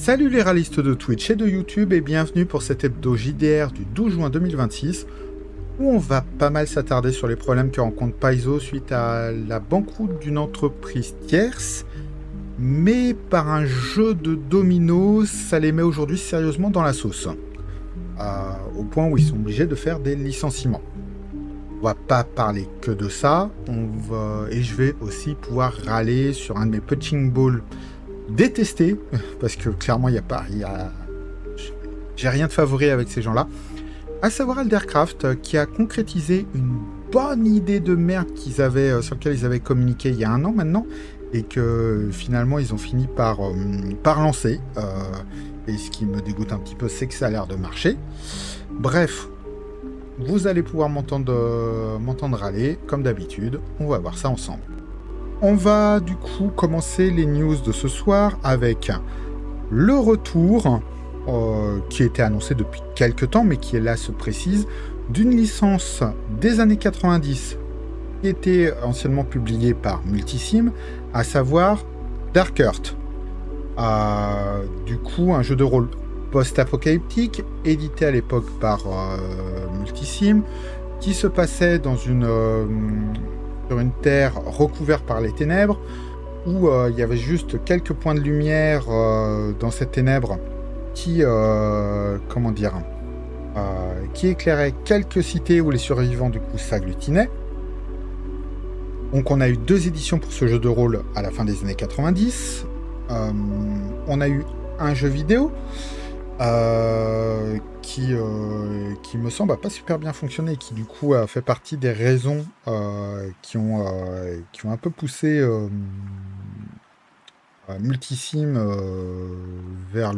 Salut les râlistes de Twitch et de YouTube et bienvenue pour cet hebdo JDR du 12 juin 2026 où on va pas mal s'attarder sur les problèmes que rencontre Paizo suite à la banqueroute d'une entreprise tierce, mais par un jeu de dominos, ça les met aujourd'hui sérieusement dans la sauce, au point où ils sont obligés de faire des licenciements. On va pas parler que de ça, et je vais aussi pouvoir râler sur un de mes punching balls détestés, parce que clairement j'ai rien de favori avec ces gens-là, à savoir Eldercraft, qui a concrétisé une bonne idée de merde sur laquelle ils avaient communiqué il y a un an maintenant, et que finalement ils ont fini par lancer, et ce qui me dégoûte un petit peu, c'est que ça a l'air de marcher. Bref, vous allez pouvoir m'entendre râler, comme d'habitude. On va voir ça ensemble. On va du coup commencer les news de ce soir avec le retour, qui était annoncé depuis quelques temps, mais qui est là se précise, d'une licence des années 90 qui était anciennement publiée par Multisim, à savoir Dark Earth. Du coup, un jeu de rôle post-apocalyptique, édité à l'époque par Multisim, qui se passait dans sur une terre recouverte par les ténèbres, où il y avait juste quelques points de lumière dans ces ténèbres qui éclairaient quelques cités où les survivants du coup s'agglutinaient. Donc on a eu 2 éditions pour ce jeu de rôle à la fin des années 90. On a eu un jeu vidéo qui me semble pas super bien fonctionné et qui du coup a fait partie des raisons qui ont un peu poussé Multisim vers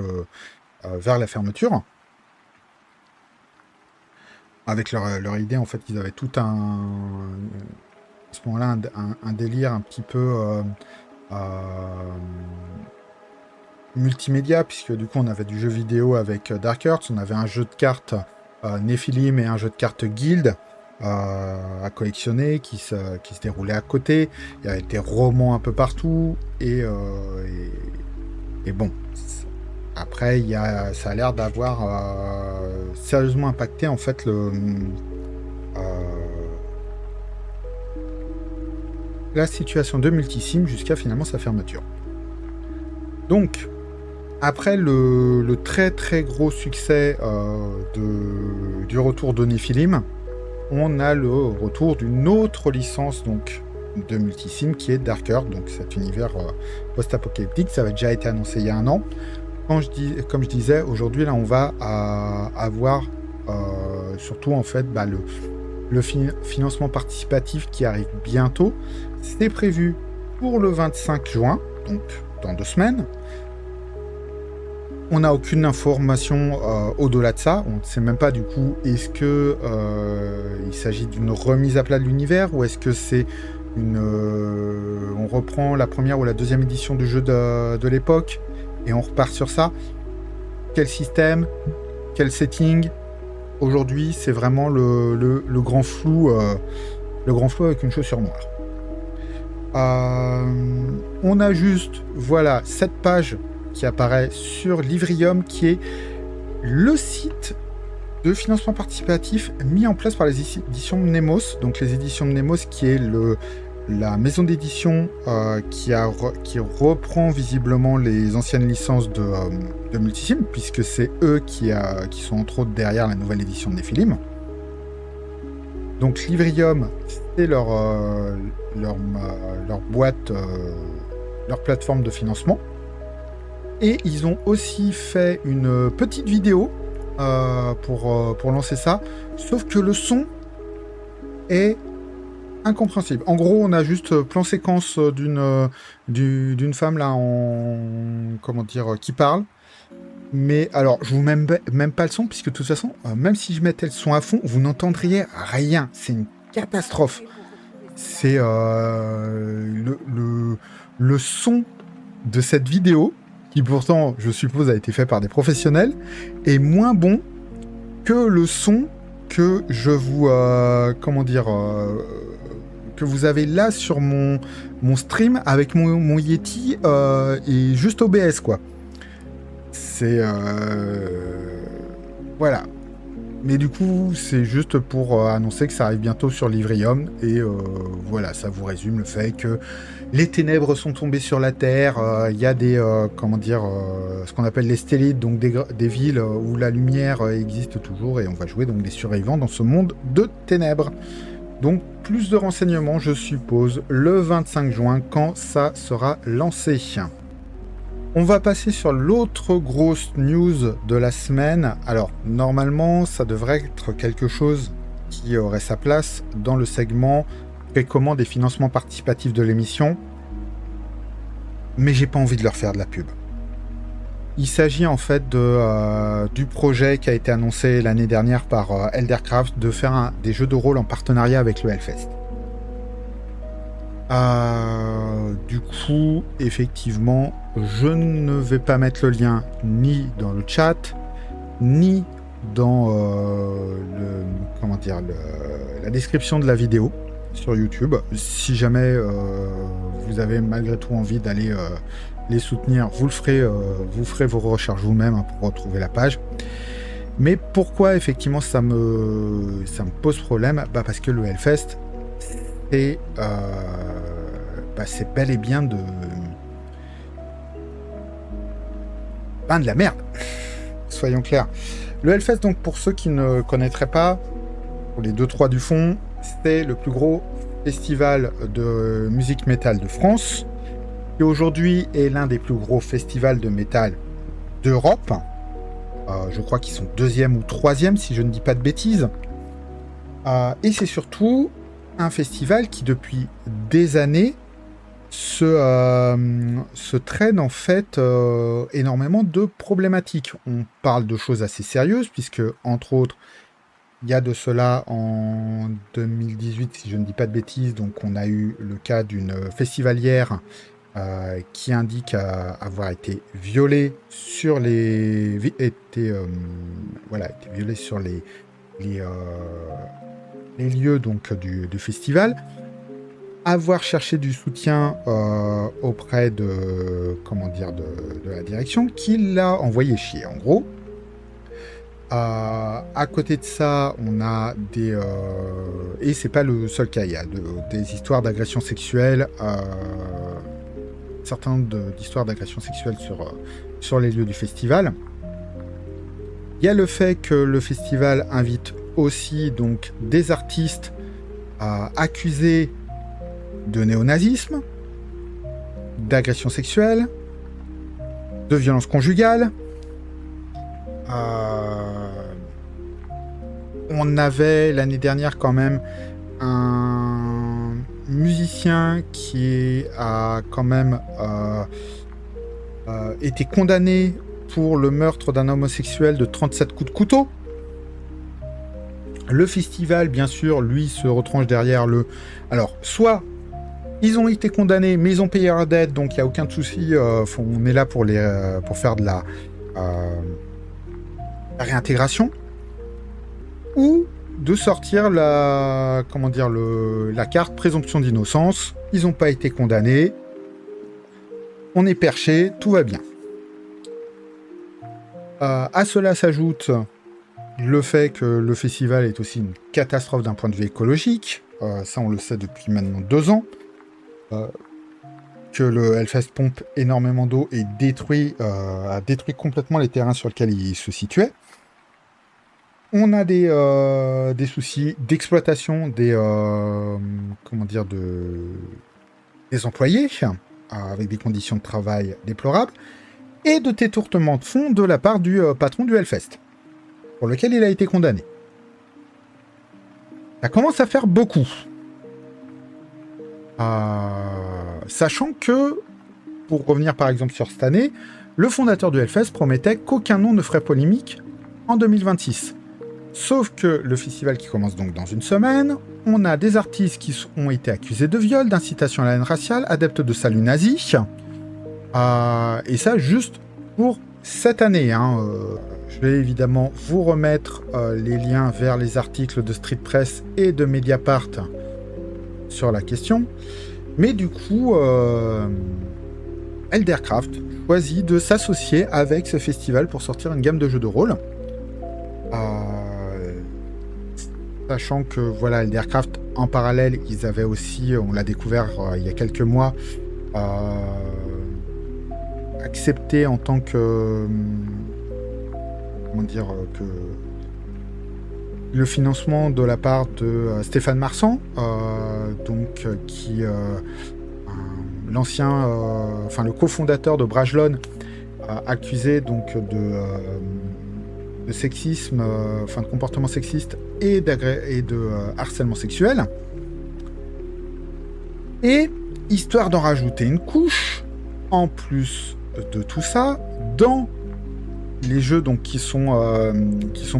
la fermeture. Avec leur idée, en fait, ils avaient tout à ce moment-là un délire un petit peu multimédia, puisque du coup on avait du jeu vidéo avec Dark Earth, on avait un jeu de cartes Nephilim et un jeu de cartes Guild à collectionner qui se déroulait à côté. Il y avait des romans un peu partout et bon, après ça a l'air d'avoir sérieusement impacté en fait la situation de Multisim jusqu'à finalement sa fermeture. Donc après le très très gros succès du retour de Nephilim, on a le retour d'une autre licence donc de Multisim qui est Dark Earth, donc cet univers post-apocalyptique. Ça avait déjà été annoncé il y a un an. Comme je disais, aujourd'hui là on va avoir surtout en fait le financement participatif qui arrive bientôt. C'est prévu pour le 25 juin, donc dans 2 semaines. On n'a aucune information au-delà de ça. On ne sait même pas du coup est-ce que il s'agit d'une remise à plat de l'univers ou est-ce que c'est on reprend la première ou la deuxième édition du jeu de l'époque et on repart sur ça. Quel système, quel setting. Aujourd'hui, c'est vraiment le grand flou avec une chaussure noire. On a juste, voilà, cette page qui apparaît sur Livrium, qui est le site de financement participatif mis en place par les éditions Mnemos. Donc les éditions Mnemos, qui est la maison d'édition qui reprend visiblement les anciennes licences de Multisim, puisque c'est eux qui sont entre autres derrière la nouvelle édition de Nephilim. Donc Livrium, c'est leur boîte, leur plateforme de financement. Et ils ont aussi fait une petite vidéo pour lancer ça, sauf que le son est incompréhensible. En gros, on a juste plan séquence d'une femme là qui parle. Mais alors, je vous mets même pas le son, puisque de toute façon, même si je mettais le son à fond, vous n'entendriez rien. C'est une catastrophe. C'est le son de cette vidéo, qui pourtant, je suppose, a été fait par des professionnels, est moins bon que le son que je vous... que vous avez là sur mon stream avec mon Yeti et juste OBS, quoi. C'est... Voilà. Mais du coup, c'est juste pour annoncer que ça arrive bientôt sur Livrium. Et voilà, ça vous résume le fait que les ténèbres sont tombées sur la Terre. Il y a des, ce qu'on appelle les stélites, donc des villes où la lumière existe toujours. Et on va jouer donc des survivants dans ce monde de ténèbres. Donc, plus de renseignements, je suppose, le 25 juin, quand ça sera lancé. On va passer sur l'autre grosse news de la semaine. Alors, normalement, ça devrait être quelque chose qui aurait sa place dans le segment précommande et financement participatif de l'émission. Mais j'ai pas envie de leur faire de la pub. Il s'agit en fait du projet qui a été annoncé l'année dernière par Eldercraft de faire des jeux de rôle en partenariat avec le Hellfest. Du coup, effectivement, je ne vais pas mettre le lien ni dans le chat, ni dans la description de la vidéo sur YouTube. Si jamais vous avez malgré tout envie d'aller les soutenir, vous ferez vos recherches vous-même pour retrouver la page. Mais pourquoi effectivement ça me pose problème? Parce que le Hellfest, c'est bel et bien de la merde. Soyons clairs. Le Hellfest, donc pour ceux qui ne connaîtraient pas, pour les 2-3 du fond, c'est le plus gros festival de musique métal de France, qui aujourd'hui est l'un des plus gros festivals de métal d'Europe. Je crois qu'ils sont 2e ou 3e, si je ne dis pas de bêtises. Et c'est surtout un festival qui, depuis des années, se traîne en fait énormément de problématiques. On parle de choses assez sérieuses, puisque, entre autres, il y a de cela en 2018, si je ne dis pas de bêtises, donc on a eu le cas d'une festivalière qui indique avoir été violée sur les lieux donc du festival, avoir cherché du soutien auprès de la direction, qui l'a envoyé chier en gros. À côté de ça, on a des... et c'est pas le seul cas, il y a des histoires d'agression sexuelle, d'histoires d'agression sexuelle sur les lieux du festival. Il y a le fait que le festival invite aussi donc des artistes accusés de néonazisme, d'agression sexuelle, de violence conjugale. On avait l'année dernière quand même un musicien qui a quand même été condamné pour le meurtre d'un homosexuel de 37 coups de couteau. Le festival, bien sûr, lui, se retranche derrière le... Alors, soit ils ont été condamnés, mais ils ont payé leur dette, donc il n'y a aucun souci, on est là pour faire de la réintégration, ou de sortir la carte présomption d'innocence. Ils n'ont pas été condamnés, on est perché, tout va bien. À cela s'ajoute le fait que le festival est aussi une catastrophe d'un point de vue écologique. Ça, on le sait depuis maintenant 2 ans. Que le Hellfest pompe énormément d'eau et a détruit complètement les terrains sur lesquels il se situait. On a des soucis d'exploitation des employés, avec des conditions de travail déplorables, et de détournement de fonds de la part du patron du Hellfest, pour lequel il a été condamné. Ça commence à faire beaucoup. Sachant que, pour revenir par exemple sur cette année, le fondateur du Hellfest promettait qu'aucun nom ne ferait polémique en 2026. Sauf que le festival qui commence donc dans une semaine, on a des artistes qui ont été accusés de viol, d'incitation à la haine raciale, adeptes de salut nazi, et ça juste pour cette année. Je vais évidemment vous remettre les liens vers les articles de Street Press et de Mediapart sur la question. Mais du coup, Eldercraft choisit de s'associer avec ce festival pour sortir une gamme de jeux de rôle. Sachant que voilà, Eldercraft, en parallèle, ils avaient aussi, on l'a découvert il y a quelques mois, accepté en tant que... comment dire que le financement de la part de Stéphane Marsan, qui l'ancien, enfin le cofondateur de Brajlon, accusé donc de sexisme, enfin de comportement sexiste et de harcèlement sexuel. Et histoire d'en rajouter une couche, en plus de tout ça, dans les jeux donc qui sont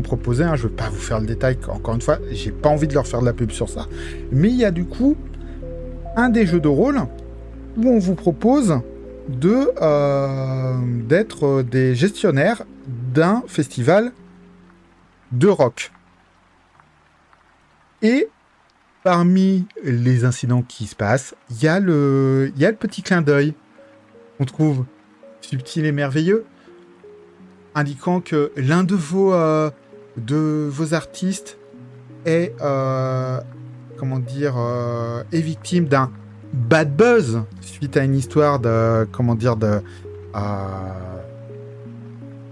proposés, je ne vais pas vous faire le détail, encore une fois, j'ai pas envie de leur faire de la pub sur ça, mais il y a du coup un des jeux de rôle où on vous propose d'être des gestionnaires d'un festival de rock. Et parmi les incidents qui se passent, il y a le petit clin d'œil qu'on trouve subtil et merveilleux, indiquant que l'un de vos artistes est est victime d'un bad buzz suite à une histoire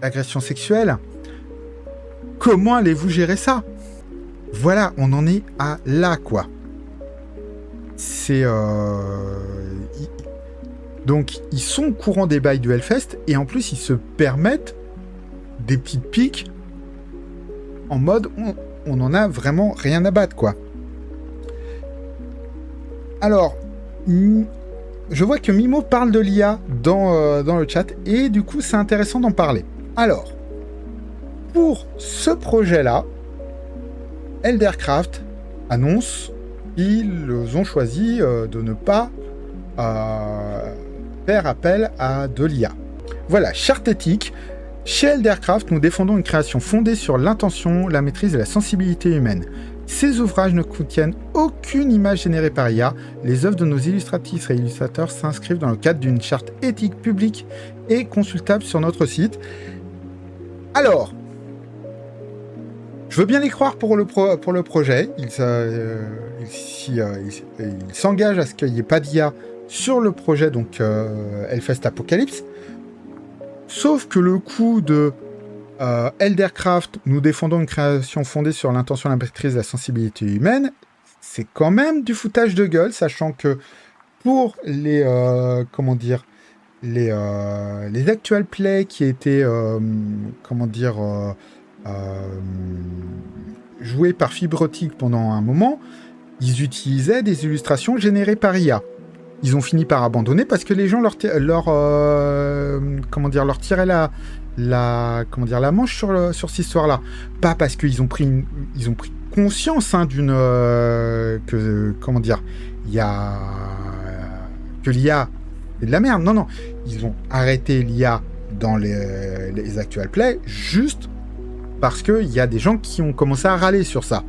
d'agression sexuelle. Comment allez-vous gérer ça? Voilà, on en est à là, quoi. C'est donc ils sont au courant des bails du Hellfest et en plus ils se permettent des petites piques en mode on en a vraiment rien à battre, quoi. Alors, je vois que Mimo parle de l'IA dans le chat et du coup c'est intéressant d'en parler. Alors, pour ce projet-là, Eldercraft annonce qu'ils ont choisi de ne pas faire appel à de l'IA. Voilà, charte éthique. Chez Eldercraft, nous défendons une création fondée sur l'intention, la maîtrise et la sensibilité humaine. Ces ouvrages ne contiennent aucune image générée par IA. Les œuvres de nos illustratrices et illustrateurs s'inscrivent dans le cadre d'une charte éthique publique et consultable sur notre site. Alors, je veux bien les croire pour le projet. Il s'engage à ce qu'il n'y ait pas d'IA sur le projet, donc Hellfest Apocalypse. Sauf que le coup de Eldercraft, nous défendons une création fondée sur l'intention, la maîtrise et la sensibilité humaine, c'est quand même du foutage de gueule, sachant que pour les actual plays qui étaient joués par fibre optique pendant un moment, ils utilisaient des illustrations générées par IA. Ils ont fini par abandonner parce que les gens leur tiraient la manche sur cette histoire-là. Pas parce qu'ils ont pris conscience que l'IA c'est de la merde. Non. Ils ont arrêté l'IA dans les actual plays juste parce qu'il y a des gens qui ont commencé à râler sur ça.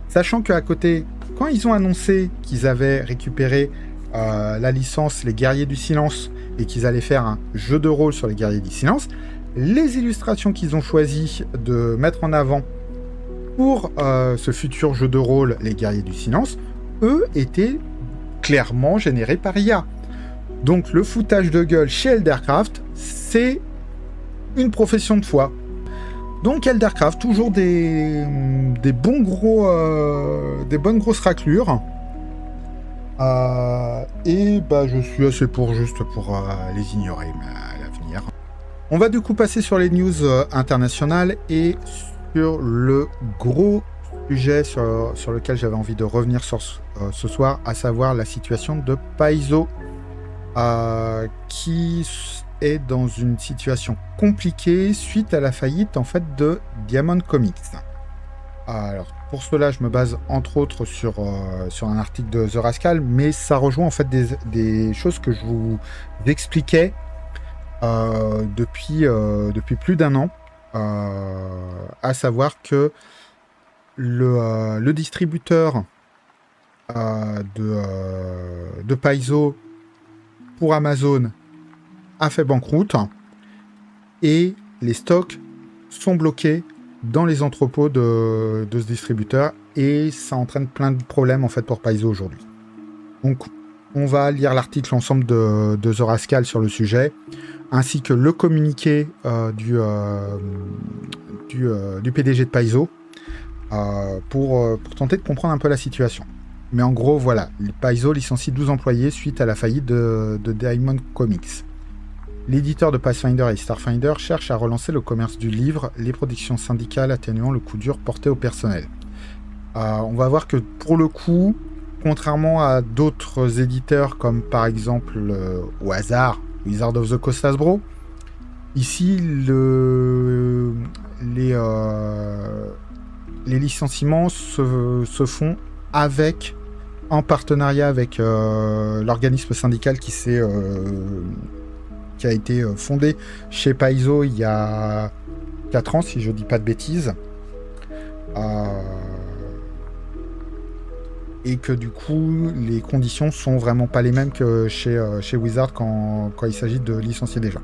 Sachant qu'à côté, quand ils ont annoncé qu'ils avaient récupéré la licence Les Guerriers du Silence et qu'ils allaient faire un jeu de rôle sur les Guerriers du Silence, les illustrations qu'ils ont choisi de mettre en avant pour ce futur jeu de rôle Les Guerriers du Silence, eux étaient clairement générés par IA. Donc le foutage de gueule chez Eldercraft, c'est une profession de foi. Donc Eldercraft, toujours des bonnes grosses raclures. Je suis assez pour les ignorer à l'avenir. On va du coup passer sur les news internationales et sur le gros sujet sur lequel j'avais envie de revenir ce soir, à savoir la situation de Paizo, qui est dans une situation compliquée suite à la faillite en fait de Diamond Comics. Alors pour cela, je me base entre autres sur un article de The Rascal, mais ça rejoint en fait des choses que je vous expliquais depuis plus d'un an, à savoir que le distributeur de Paizo pour Amazon a fait banqueroute et les stocks sont bloqués dans les entrepôts de ce distributeur et ça entraîne plein de problèmes en fait pour Paizo aujourd'hui. Donc on va lire l'article ensemble de The Rascal sur le sujet, ainsi que le communiqué du PDG de Paizo pour tenter de comprendre un peu la situation. Mais en gros, voilà, Paizo licencie 12 employés suite à la faillite de Diamond Comics. L'éditeur de Pathfinder et Starfinder cherche à relancer le commerce du livre, les productions syndicales atténuant le coup dur porté au personnel. On va voir que pour le coup, contrairement à d'autres éditeurs comme par exemple au hasard Wizard of the Coast Hasbro, ici les licenciements se font en partenariat avec l'organisme syndical qui a été fondé chez Paizo il y a 4 ans, si je dis pas de bêtises. Et que du coup, les conditions sont vraiment pas les mêmes que chez Wizard quand il s'agit de licencier des gens.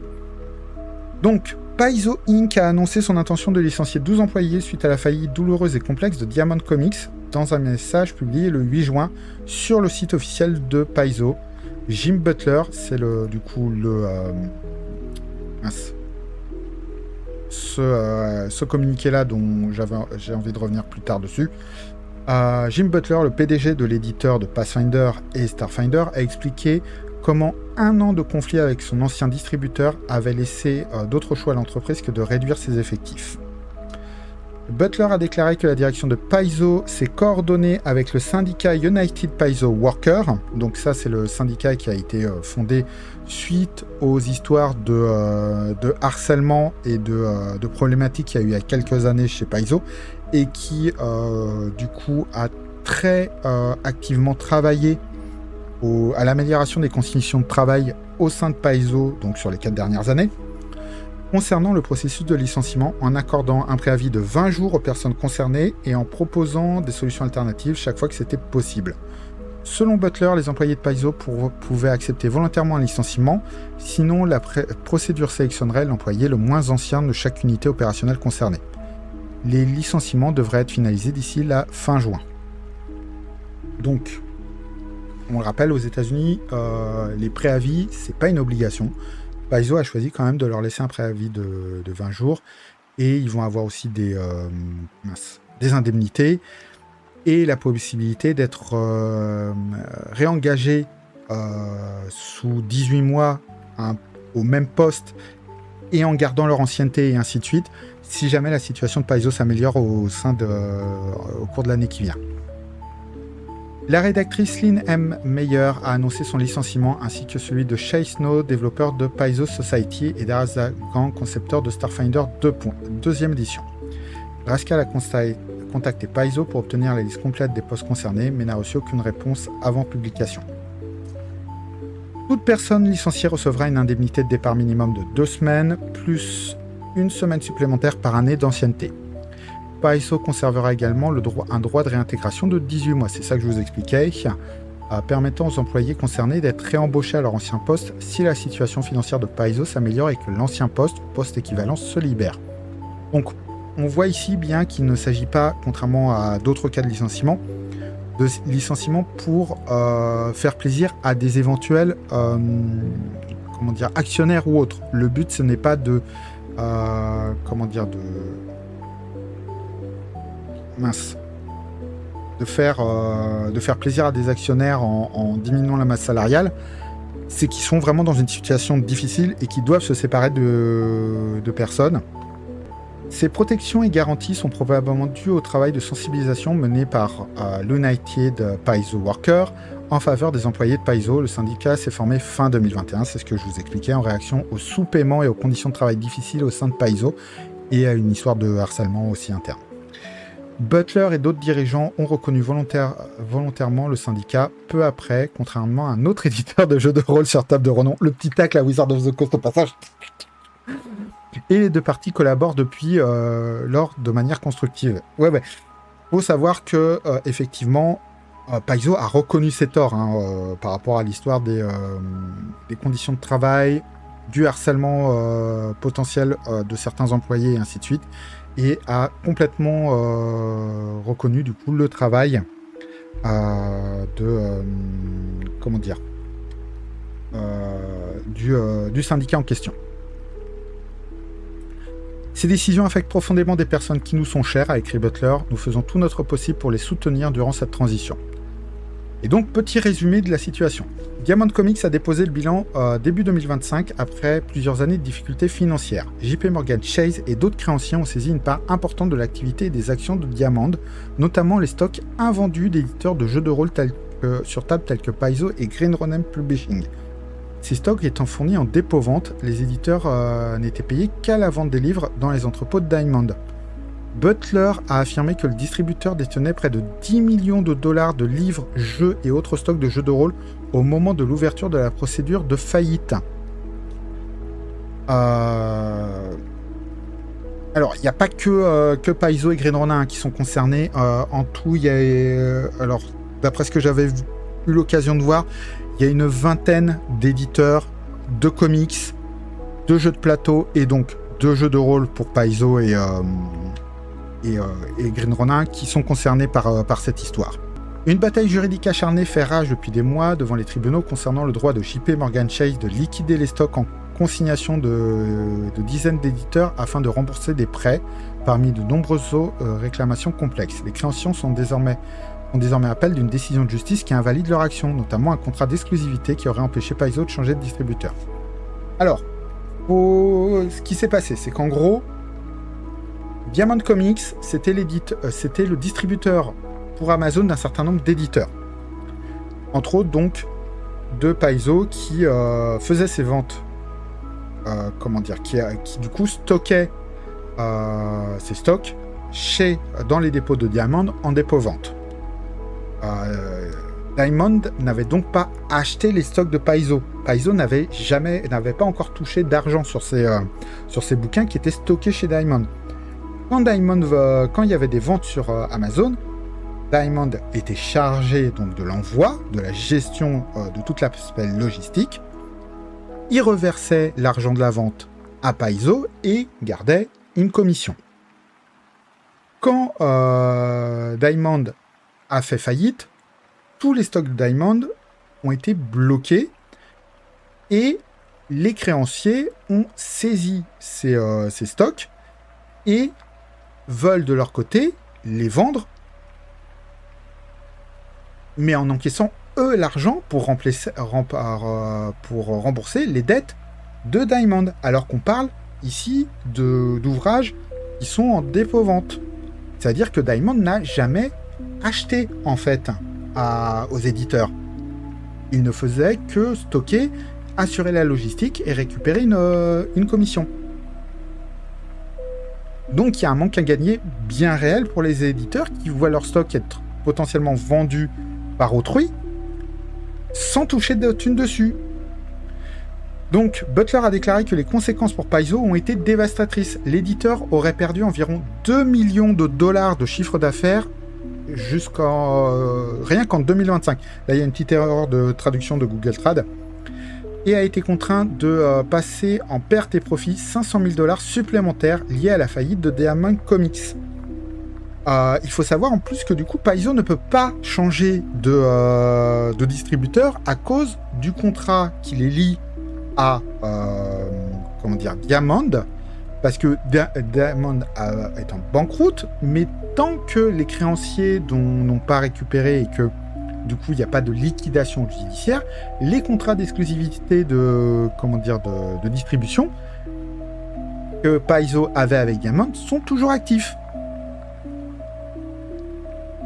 Donc, Paizo Inc. a annoncé son intention de licencier 12 employés suite à la faillite douloureuse et complexe de Diamond Comics dans un message publié le 8 juin sur le site officiel de Paizo. Jim Butler, c'est ce communiqué-là dont j'ai envie de revenir plus tard dessus. Jim Butler, le PDG de l'éditeur de Pathfinder et Starfinder, a expliqué comment un an de conflit avec son ancien distributeur avait laissé d'autres choix à l'entreprise que de réduire ses effectifs. Butler a déclaré que la direction de Paizo s'est coordonnée avec le syndicat United Paizo Workers. Donc ça, c'est le syndicat qui a été fondé suite aux histoires de harcèlement et de problématiques qu'il y a eu il y a quelques années chez Paizo et qui, du coup, a très activement travaillé à l'amélioration des conditions de travail au sein de Paizo, donc sur les 4 dernières années, concernant le processus de licenciement en accordant un préavis de 20 jours aux personnes concernées et en proposant des solutions alternatives chaque fois que c'était possible. Selon Butler, les employés de Paizo pouvaient accepter volontairement un licenciement, sinon la procédure sélectionnerait l'employé le moins ancien de chaque unité opérationnelle concernée. Les licenciements devraient être finalisés d'ici la fin juin. Donc, on le rappelle, aux États-Unis, les préavis, c'est pas une obligation. Paizo a choisi quand même de leur laisser un préavis de 20 jours et ils vont avoir aussi des indemnités et la possibilité d'être réengagés sous 18 mois au même poste et en gardant leur ancienneté et ainsi de suite si jamais la situation de Paizo s'améliore au cours de l'année qui vient. La rédactrice Lynn M. Meyer a annoncé son licenciement ainsi que celui de Chase Snow, développeur de Paizo Society, et d'Arazagan, concepteur de Starfinder 2e édition. Rascal a contacté Paizo pour obtenir la liste complète des postes concernés, mais n'a reçu aucune réponse avant publication. Toute personne licenciée recevra une indemnité de départ minimum de 2 semaines, plus 1 semaine supplémentaire par année d'ancienneté. Paizo conservera également un droit de réintégration de 18 mois, c'est ça que je vous expliquais, permettant aux employés concernés d'être réembauchés à leur ancien poste si la situation financière de Paizo s'améliore et que l'ancien poste équivalent se libère. Donc on voit ici bien qu'il ne s'agit pas, contrairement à d'autres cas de licenciement pour faire plaisir à des éventuels actionnaires ou autres. Le but, ce n'est pas de faire plaisir à des actionnaires en diminuant la masse salariale, c'est qu'ils sont vraiment dans une situation difficile et qu'ils doivent se séparer de personnes. Ces protections et garanties sont probablement dues au travail de sensibilisation mené par l'United Paizo Workers en faveur des employés de Paizo. Le syndicat s'est formé fin 2021, c'est ce que je vous expliquais, en réaction aux sous-paiements et aux conditions de travail difficiles au sein de Paizo et à une histoire de harcèlement aussi interne. Butler et d'autres dirigeants ont reconnu volontairement le syndicat peu après, contrairement à un autre éditeur de jeux de rôle sur table de renom, le petit tacle à Wizard of the Coast au passage. Et les deux parties collaborent depuis lors de manière constructive. Faut savoir que effectivement, Paizo a reconnu ses torts par rapport à l'histoire des conditions de travail du harcèlement potentiel de certains employés et ainsi de suite, et a complètement reconnu du coup le travail comment dire, du syndicat en question. Ces décisions affectent profondément des personnes qui nous sont chères, a écrit Butler. Nous faisons tout notre possible pour les soutenir durant cette transition. Et donc, petit résumé de la situation. Diamond Comics a déposé le bilan début 2025 après plusieurs années de difficultés financières. JP Morgan Chase et d'autres créanciers ont saisi une part importante de l'activité et des actions de Diamond, notamment les stocks invendus d'éditeurs de jeux de rôle sur table tels que Paizo et Green Ronin Publishing. Ces stocks étant fournis en dépôt-vente, les éditeurs n'étaient payés qu'à la vente des livres dans les entrepôts de Diamond. Butler a affirmé que le distributeur détenait près de 10 millions de dollars de livres, jeux et autres stocks de jeux de rôle au moment de l'ouverture de la procédure de faillite. Alors, il n'y a pas que Paizo et Green Ronin qui sont concernés. En tout, il y a... alors, d'après ce que j'avais eu l'occasion de voir, il y a une vingtaine d'éditeurs de comics, de jeux de plateau et donc de jeux de rôle pour Paizo et Green Ronin qui sont concernés par cette histoire. Une bataille juridique acharnée fait rage depuis des mois devant les tribunaux concernant le droit de JP Morgan Chase de liquider les stocks en consignation de dizaines d'éditeurs afin de rembourser des prêts parmi de nombreuses réclamations complexes. Les créanciers sont désormais appel d'une décision de justice qui invalide leur action, notamment un contrat d'exclusivité qui aurait empêché Paizo de changer de distributeur. Alors, ce qui s'est passé, c'est qu'en gros, Diamond Comics, c'était le distributeur pour Amazon d'un certain nombre d'éditeurs. Entre autres, donc, de Paizo qui faisait ses ventes, qui du coup stockait ses stocks dans les dépôts de Diamond en dépôt-vente. Diamond n'avait donc pas acheté les stocks de Paizo. Paizo n'avait pas encore touché d'argent sur ces bouquins qui étaient stockés chez Diamond. Quand il y avait des ventes sur Amazon, Diamond était chargé donc de l'envoi, de la gestion de toute l'aspect logistique. Il reversait l'argent de la vente à Paizo et gardait une commission. Quand Diamond a fait faillite, tous les stocks de Diamond ont été bloqués et les créanciers ont saisi ces stocks et veulent de leur côté les vendre, mais en encaissant eux l'argent pour rembourser les dettes de Diamond, alors qu'on parle ici d'ouvrages qui sont en dépôt-vente. C'est-à-dire que Diamond n'a jamais acheté en fait aux éditeurs. Il ne faisait que stocker, assurer la logistique et récupérer une commission. Donc il y a un manque à gagner bien réel pour les éditeurs qui voient leur stock être potentiellement vendu par autrui sans toucher de thunes dessus. Donc Butler a déclaré que les conséquences pour Paizo ont été dévastatrices. L'éditeur aurait perdu environ 2 millions de dollars de chiffre d'affaires rien qu'en 2025. Là, il y a une petite erreur de traduction de Google Trad. Et a été contraint de passer en perte et profit 500 000 dollars supplémentaires liés à la faillite de Diamond Comics. Il faut savoir en plus que du coup, Paizo ne peut pas changer de distributeur à cause du contrat qui les lie à Diamond, parce que Diamond est en banqueroute, mais tant que les créanciers n'ont pas récupéré et que du coup il n'y a pas de liquidation judiciaire, les contrats d'exclusivité de distribution que Paizo avait avec Diamond sont toujours actifs.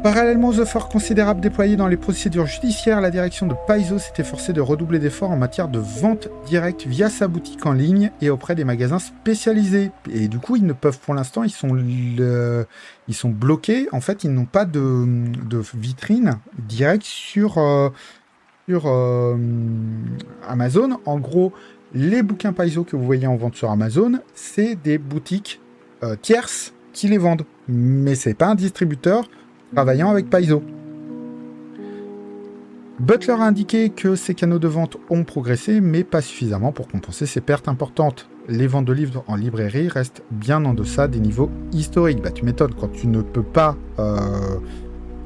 Parallèlement aux efforts considérables déployés dans les procédures judiciaires, la direction de Paizo s'est efforcée de redoubler d'efforts en matière de vente directe via sa boutique en ligne et auprès des magasins spécialisés. Et du coup, ils ne peuvent pour l'instant, ils sont bloqués. En fait, ils n'ont pas de vitrine directe sur Amazon. En gros, les bouquins Paizo que vous voyez en vente sur Amazon, c'est des boutiques tierces qui les vendent. Mais c'est pas un distributeur travaillant avec Paizo. Butler a indiqué que ses canaux de vente ont progressé, mais pas suffisamment pour compenser ces pertes importantes. Les ventes de livres en librairie restent bien en deçà des niveaux historiques. Bah, tu m'étonnes, quand tu ne peux pas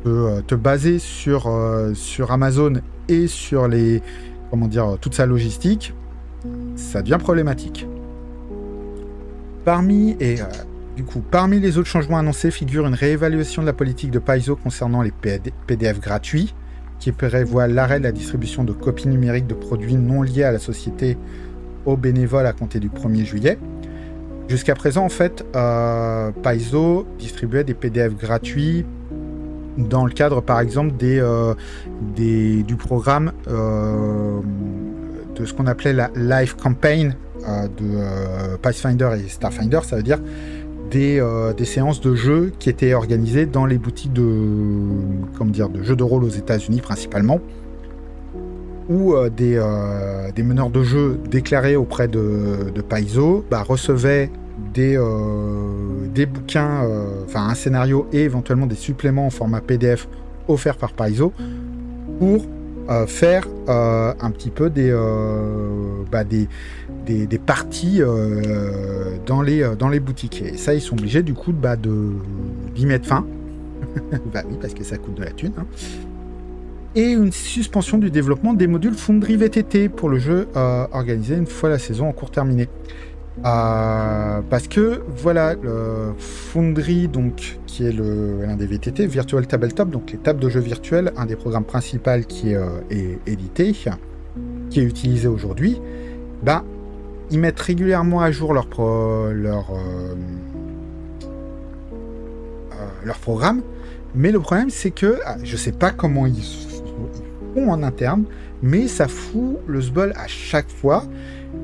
te baser sur Amazon et sur toute sa logistique, ça devient problématique. Parmi les autres changements annoncés figure une réévaluation de la politique de Paizo concernant les PDF gratuits, qui prévoit l'arrêt de la distribution de copies numériques de produits non liés à la société aux bénévoles à compter du 1er juillet. Jusqu'à présent, en fait, Paizo distribuait des PDF gratuits dans le cadre, par exemple, du programme de ce qu'on appelait la Live Campaign de Pathfinder et Starfinder. Ça veut dire des séances de jeux qui étaient organisées dans les boutiques de jeux de rôle aux États-Unis principalement, où des meneurs de jeux déclarés auprès de Paizo recevaient des bouquins, un scénario et éventuellement des suppléments en format PDF offerts par Paizo pour faire un petit peu des parties dans les boutiques. Et ça, ils sont obligés du coup d'y mettre fin. Bah oui, parce que ça coûte de la thune. Hein. Et une suspension du développement des modules Foundry VTT pour le jeu organisé une fois la saison en cours terminée. Parce que voilà, le Foundry, donc, qui est l'un des VTT, Virtual Tabletop, donc les tables de jeux virtuelles, un des programmes principaux qui est édité, qui est utilisé aujourd'hui, ils mettent régulièrement à jour leur programme, mais le problème c'est que je sais pas comment ils font en interne, mais ça fout le sbul à chaque fois.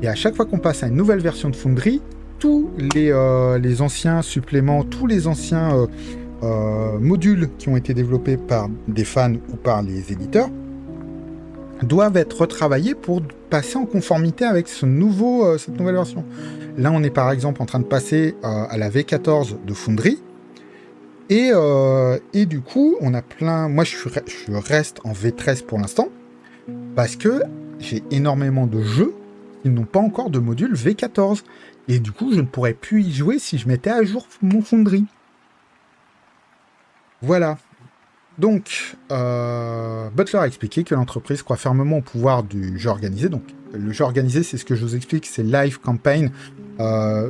Et à chaque fois qu'on passe à une nouvelle version de Foundry, tous les anciens suppléments, tous les anciens modules qui ont été développés par des fans ou par les éditeurs doivent être retravaillés pour passer en conformité avec cette nouvelle version. Là, on est par exemple en train de passer à la V14 de Foundry. Et du coup, on a plein... Moi, je reste en V13 pour l'instant, parce que j'ai énormément de jeux qui n'ont pas encore de module V14. Et du coup, je ne pourrais plus y jouer si je mettais à jour mon Foundry. Voilà. Donc, Butler a expliqué que l'entreprise croit fermement au pouvoir du jeu organisé. Donc, le jeu organisé, c'est ce que je vous explique, c'est Live Campaign.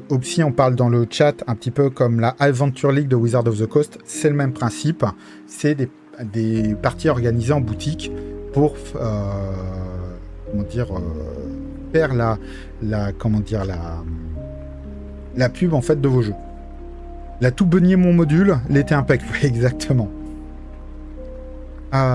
Opsi en parle dans le chat, un petit peu comme la Adventure League de Wizard of the Coast. C'est le même principe. C'est des parties organisées en boutique pour faire la pub en fait de vos jeux. La tout beugné mon module, l'été impec, exactement.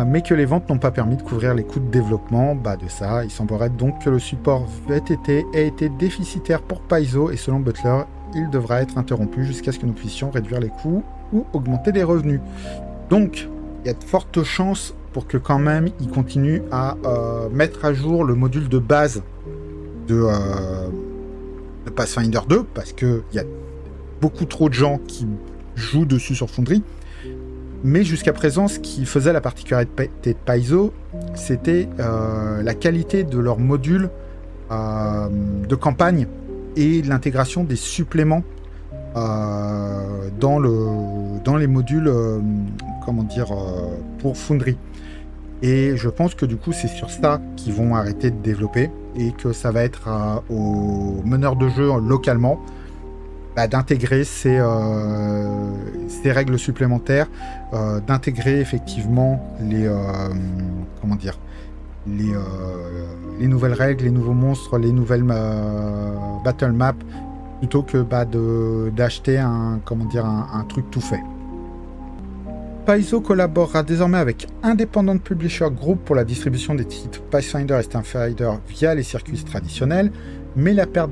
Mais que les ventes n'ont pas permis de couvrir les coûts de développement, de ça, il semblerait donc que le support VTT ait été déficitaire pour Paizo et selon Butler, il devra être interrompu jusqu'à ce que nous puissions réduire les coûts ou augmenter les revenus. Donc, il y a de fortes chances pour que quand même il continue à mettre à jour le module de base de Pathfinder 2, parce qu'il y a beaucoup trop de gens qui jouent dessus sur Foundry. Mais jusqu'à présent, ce qui faisait la particularité de Paizo, c'était la qualité de leur module de campagne et l'intégration des suppléments dans les modules pour Foundry. Et je pense que du coup, c'est sur ça qu'ils vont arrêter de développer et que ça va être aux meneurs de jeu localement d'intégrer ces règles supplémentaires, d'intégrer effectivement les nouvelles règles, les nouveaux monstres, les nouvelles battle maps, plutôt que d'acheter un truc tout fait. Paizo collaborera désormais avec Independent Publisher Group pour la distribution des titres Pathfinder et Starfinder via les circuits traditionnels, mais la perte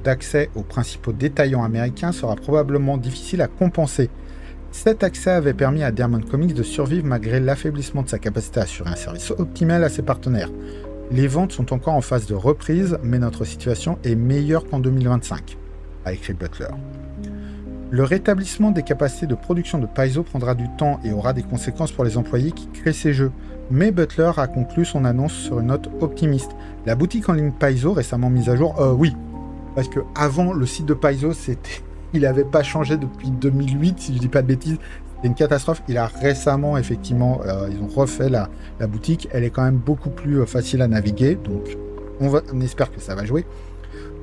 d'accès aux principaux détaillants américains sera probablement difficile à compenser. Cet accès avait permis à Diamond Comics de survivre malgré l'affaiblissement de sa capacité à assurer un service optimal à ses partenaires. Les ventes sont encore en phase de reprise, mais notre situation est meilleure qu'en 2025, a écrit Butler. Le rétablissement des capacités de production de Paizo prendra du temps et aura des conséquences pour les employés qui créent ces jeux. Mais Butler a conclu son annonce sur une note optimiste. La boutique en ligne Paizo, récemment mise à jour, oui, parce que avant le site de Paizo, il n'avait pas changé depuis 2008, si je dis pas de bêtises. C'était une catastrophe. Il a récemment, effectivement, ils ont refait la boutique. Elle est quand même beaucoup plus facile à naviguer, donc on espère que ça va jouer.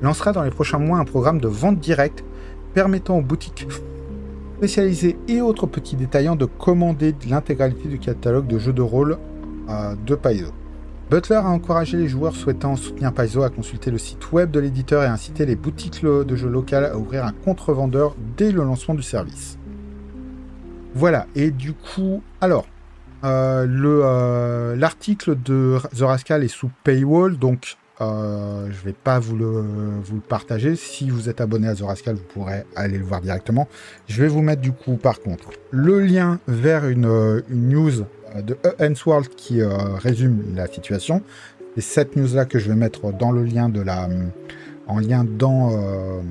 Lancera dans les prochains mois un programme de vente directe permettant aux boutiques spécialisées et autres petits détaillants de commander l'intégralité du catalogue de jeux de rôle de Paizo. Butler a encouragé les joueurs souhaitant soutenir Paizo à consulter le site web de l'éditeur et a incité les boutiques de jeux locales à ouvrir un compte revendeur dès le lancement du service. Voilà, et du coup, alors, l'article de The Rascal est sous paywall, donc je vais pas vous le partager. Si vous êtes abonné à The Rascal, vous pourrez aller le voir directement. Je vais vous mettre du coup, par contre, le lien vers une news de World qui résume la situation. C'est cette news-là que je vais mettre dans le lien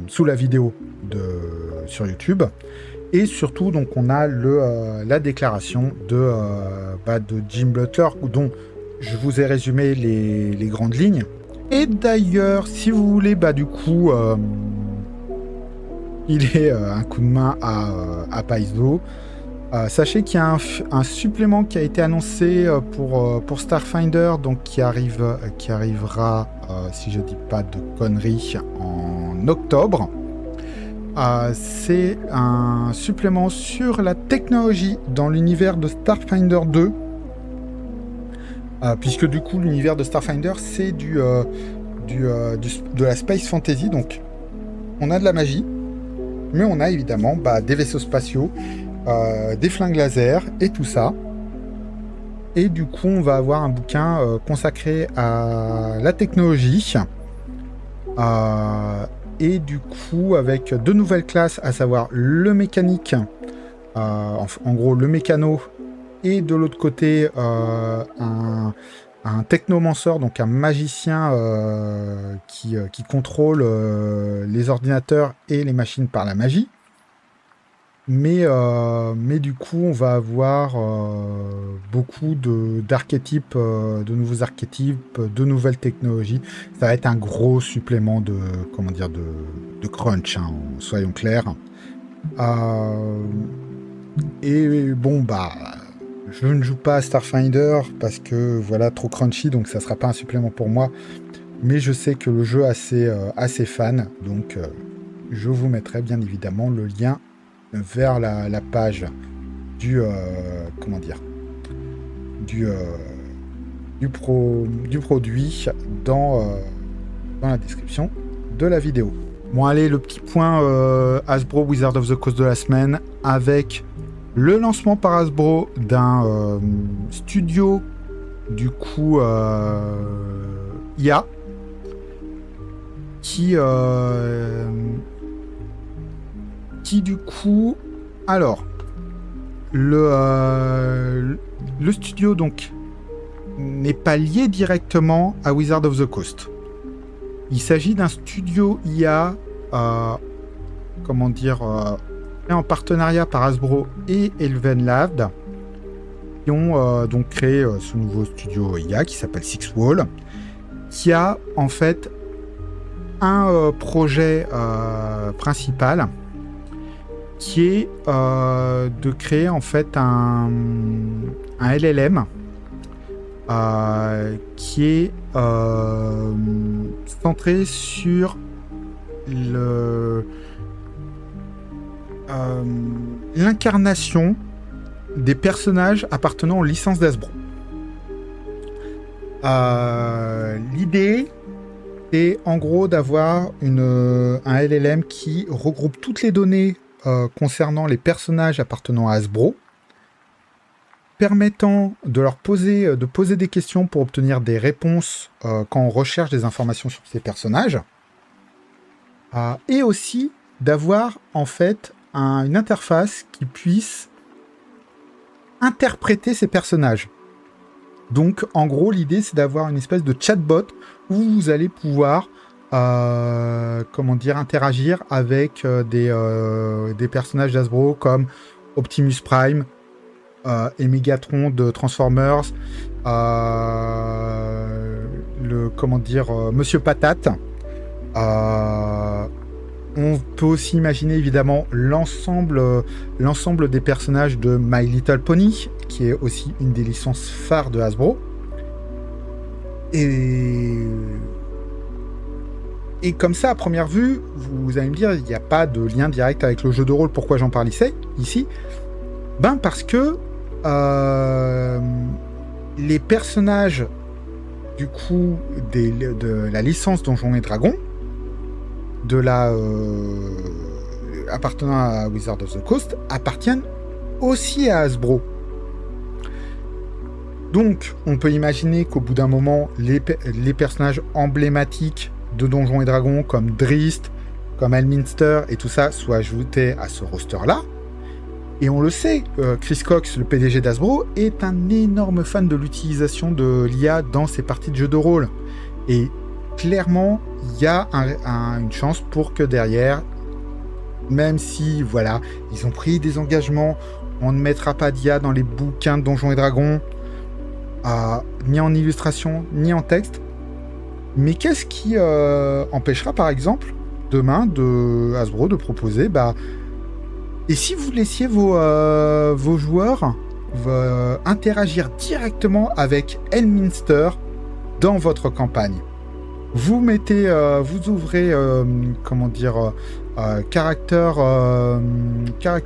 sous la vidéo sur YouTube. Et surtout, donc, on a la déclaration de Jim Butler, dont je vous ai résumé les grandes lignes. Et d'ailleurs, si vous voulez, du coup, il est un coup de main à Paizo. Sachez qu'il y a un supplément qui a été annoncé pour Starfinder, donc qui arrivera, si je dis pas de conneries, en octobre. C'est un supplément sur la technologie dans l'univers de Starfinder 2. Puisque du coup l'univers de Starfinder c'est de la space fantasy, donc on a de la magie, mais on a évidemment des vaisseaux spatiaux, des flingues laser et tout ça. Et du coup on va avoir un bouquin consacré à la technologie, et du coup avec deux nouvelles classes, à savoir le mécanique, en gros le mécano, et de l'autre côté, un technomanceur, donc un magicien qui contrôle les ordinateurs et les machines par la magie. Mais du coup, on va avoir beaucoup d'archétypes, de nouveaux archétypes, de nouvelles technologies. Ça va être un gros supplément de crunch, hein, soyons clairs. Et bon, je ne joue pas à Starfinder parce que voilà, trop crunchy, donc ça sera pas un supplément pour moi. Mais je sais que le jeu a assez fan, donc je vous mettrai bien évidemment le lien vers la page du produit dans la description de la vidéo. Bon allez, le petit point Hasbro Wizard of the Coast de la semaine, avec le lancement par Hasbro d'un studio du coup IA qui du coup, alors le studio donc n'est pas lié directement à Wizard of the Coast. Il s'agit d'un studio IA en partenariat par Hasbro et Elven Labs, qui ont donc créé ce nouveau studio IA qui s'appelle Six Wall, qui a en fait un projet principal qui est de créer en fait un LLM qui est centré sur l'incarnation des personnages appartenant aux licences d'Hasbro. L'idée est en gros d'avoir un LLM qui regroupe toutes les données concernant les personnages appartenant à Hasbro, permettant de poser des questions pour obtenir des réponses quand on recherche des informations sur ces personnages, et aussi d'avoir en fait une interface qui puisse interpréter ces personnages. Donc en gros l'idée c'est d'avoir une espèce de chatbot où vous allez pouvoir comment dire, interagir avec des personnages d'Hasbro comme Optimus Prime et Megatron de Transformers, Monsieur Patate. On peut aussi imaginer évidemment l'ensemble des personnages de My Little Pony, qui est aussi une des licences phares de Hasbro. Et comme ça, à première vue, vous allez me dire, il n'y a pas de lien direct avec le jeu de rôle. Pourquoi j'en parle ici? Ben parce que les personnages du coup de la licence Donjons et Dragons, appartenant à Wizards of the Coast, appartiennent aussi à Hasbro. Donc, on peut imaginer qu'au bout d'un moment, les personnages emblématiques de Donjons et Dragons, comme Drizzt, comme Elminster et tout ça, soient ajoutés à ce roster-là. Et on le sait, Chris Cox, le PDG d'Hasbro, est un énorme fan de l'utilisation de l'IA dans ses parties de jeux de rôle. Et clairement, il y a une chance pour que derrière, même si, voilà, ils ont pris des engagements, on ne mettra pas d'IA dans les bouquins de Donjons et Dragons, ni en illustration, ni en texte. Mais qu'est-ce qui empêchera, par exemple, demain, de Hasbro de proposer, et si vous laissiez vos joueurs interagir directement avec Elminster dans votre campagne? Vous mettez, vous ouvrez, Character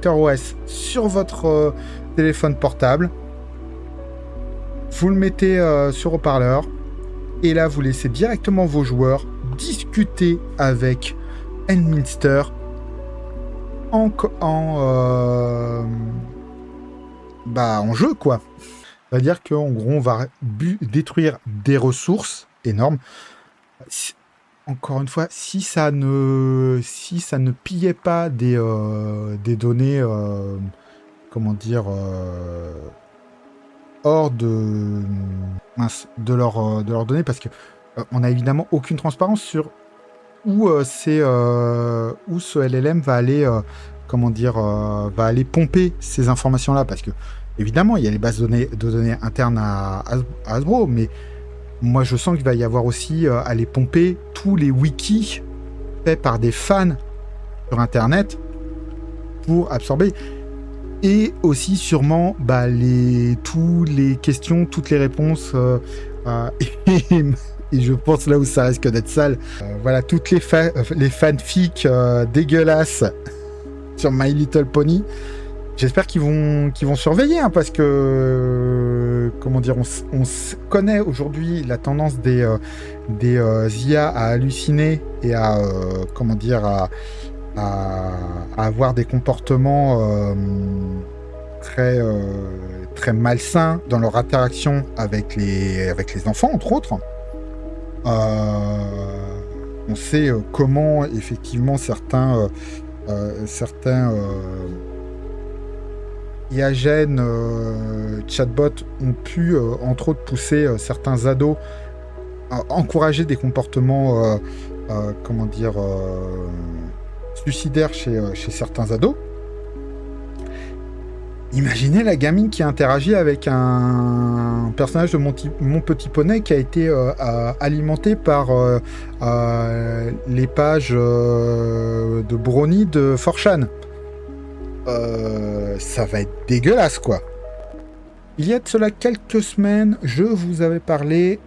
OS sur votre téléphone portable. Vous le mettez sur haut-parleur. Et là, vous laissez directement vos joueurs discuter avec Elminster en jeu, quoi. C'est-à-dire qu'en gros, on va détruire des ressources énormes. Encore une fois, si ça ne pillait pas des données, hors de leurs données, parce que on n'a évidemment aucune transparence sur où ce LLM va aller, va aller pomper ces informations-là, parce que évidemment, il y a les bases de données internes à Hasbro, mais moi, je sens qu'il va y avoir aussi aller pomper tous les wikis faits par des fans sur Internet pour absorber. Et aussi sûrement toutes les questions, toutes les réponses. Et je pense là où ça risque d'être sale. Voilà, toutes les fanfics dégueulasses sur My Little Pony. J'espère qu'ils vont surveiller, hein, parce que on connaît aujourd'hui la tendance des IA à halluciner et à avoir des comportements très malsains dans leur interaction avec les enfants, entre autres. On sait comment effectivement certains IAGEN chatbots ont pu, entre autres, pousser certains ados à encourager des comportements suicidaires chez certains ados. Imaginez la gamine qui interagit avec un personnage de Mon Petit Poney qui a été alimenté par les pages de Brony de 4chan. Ça va être dégueulasse, quoi. Il y a de cela quelques semaines, je vous avais parlé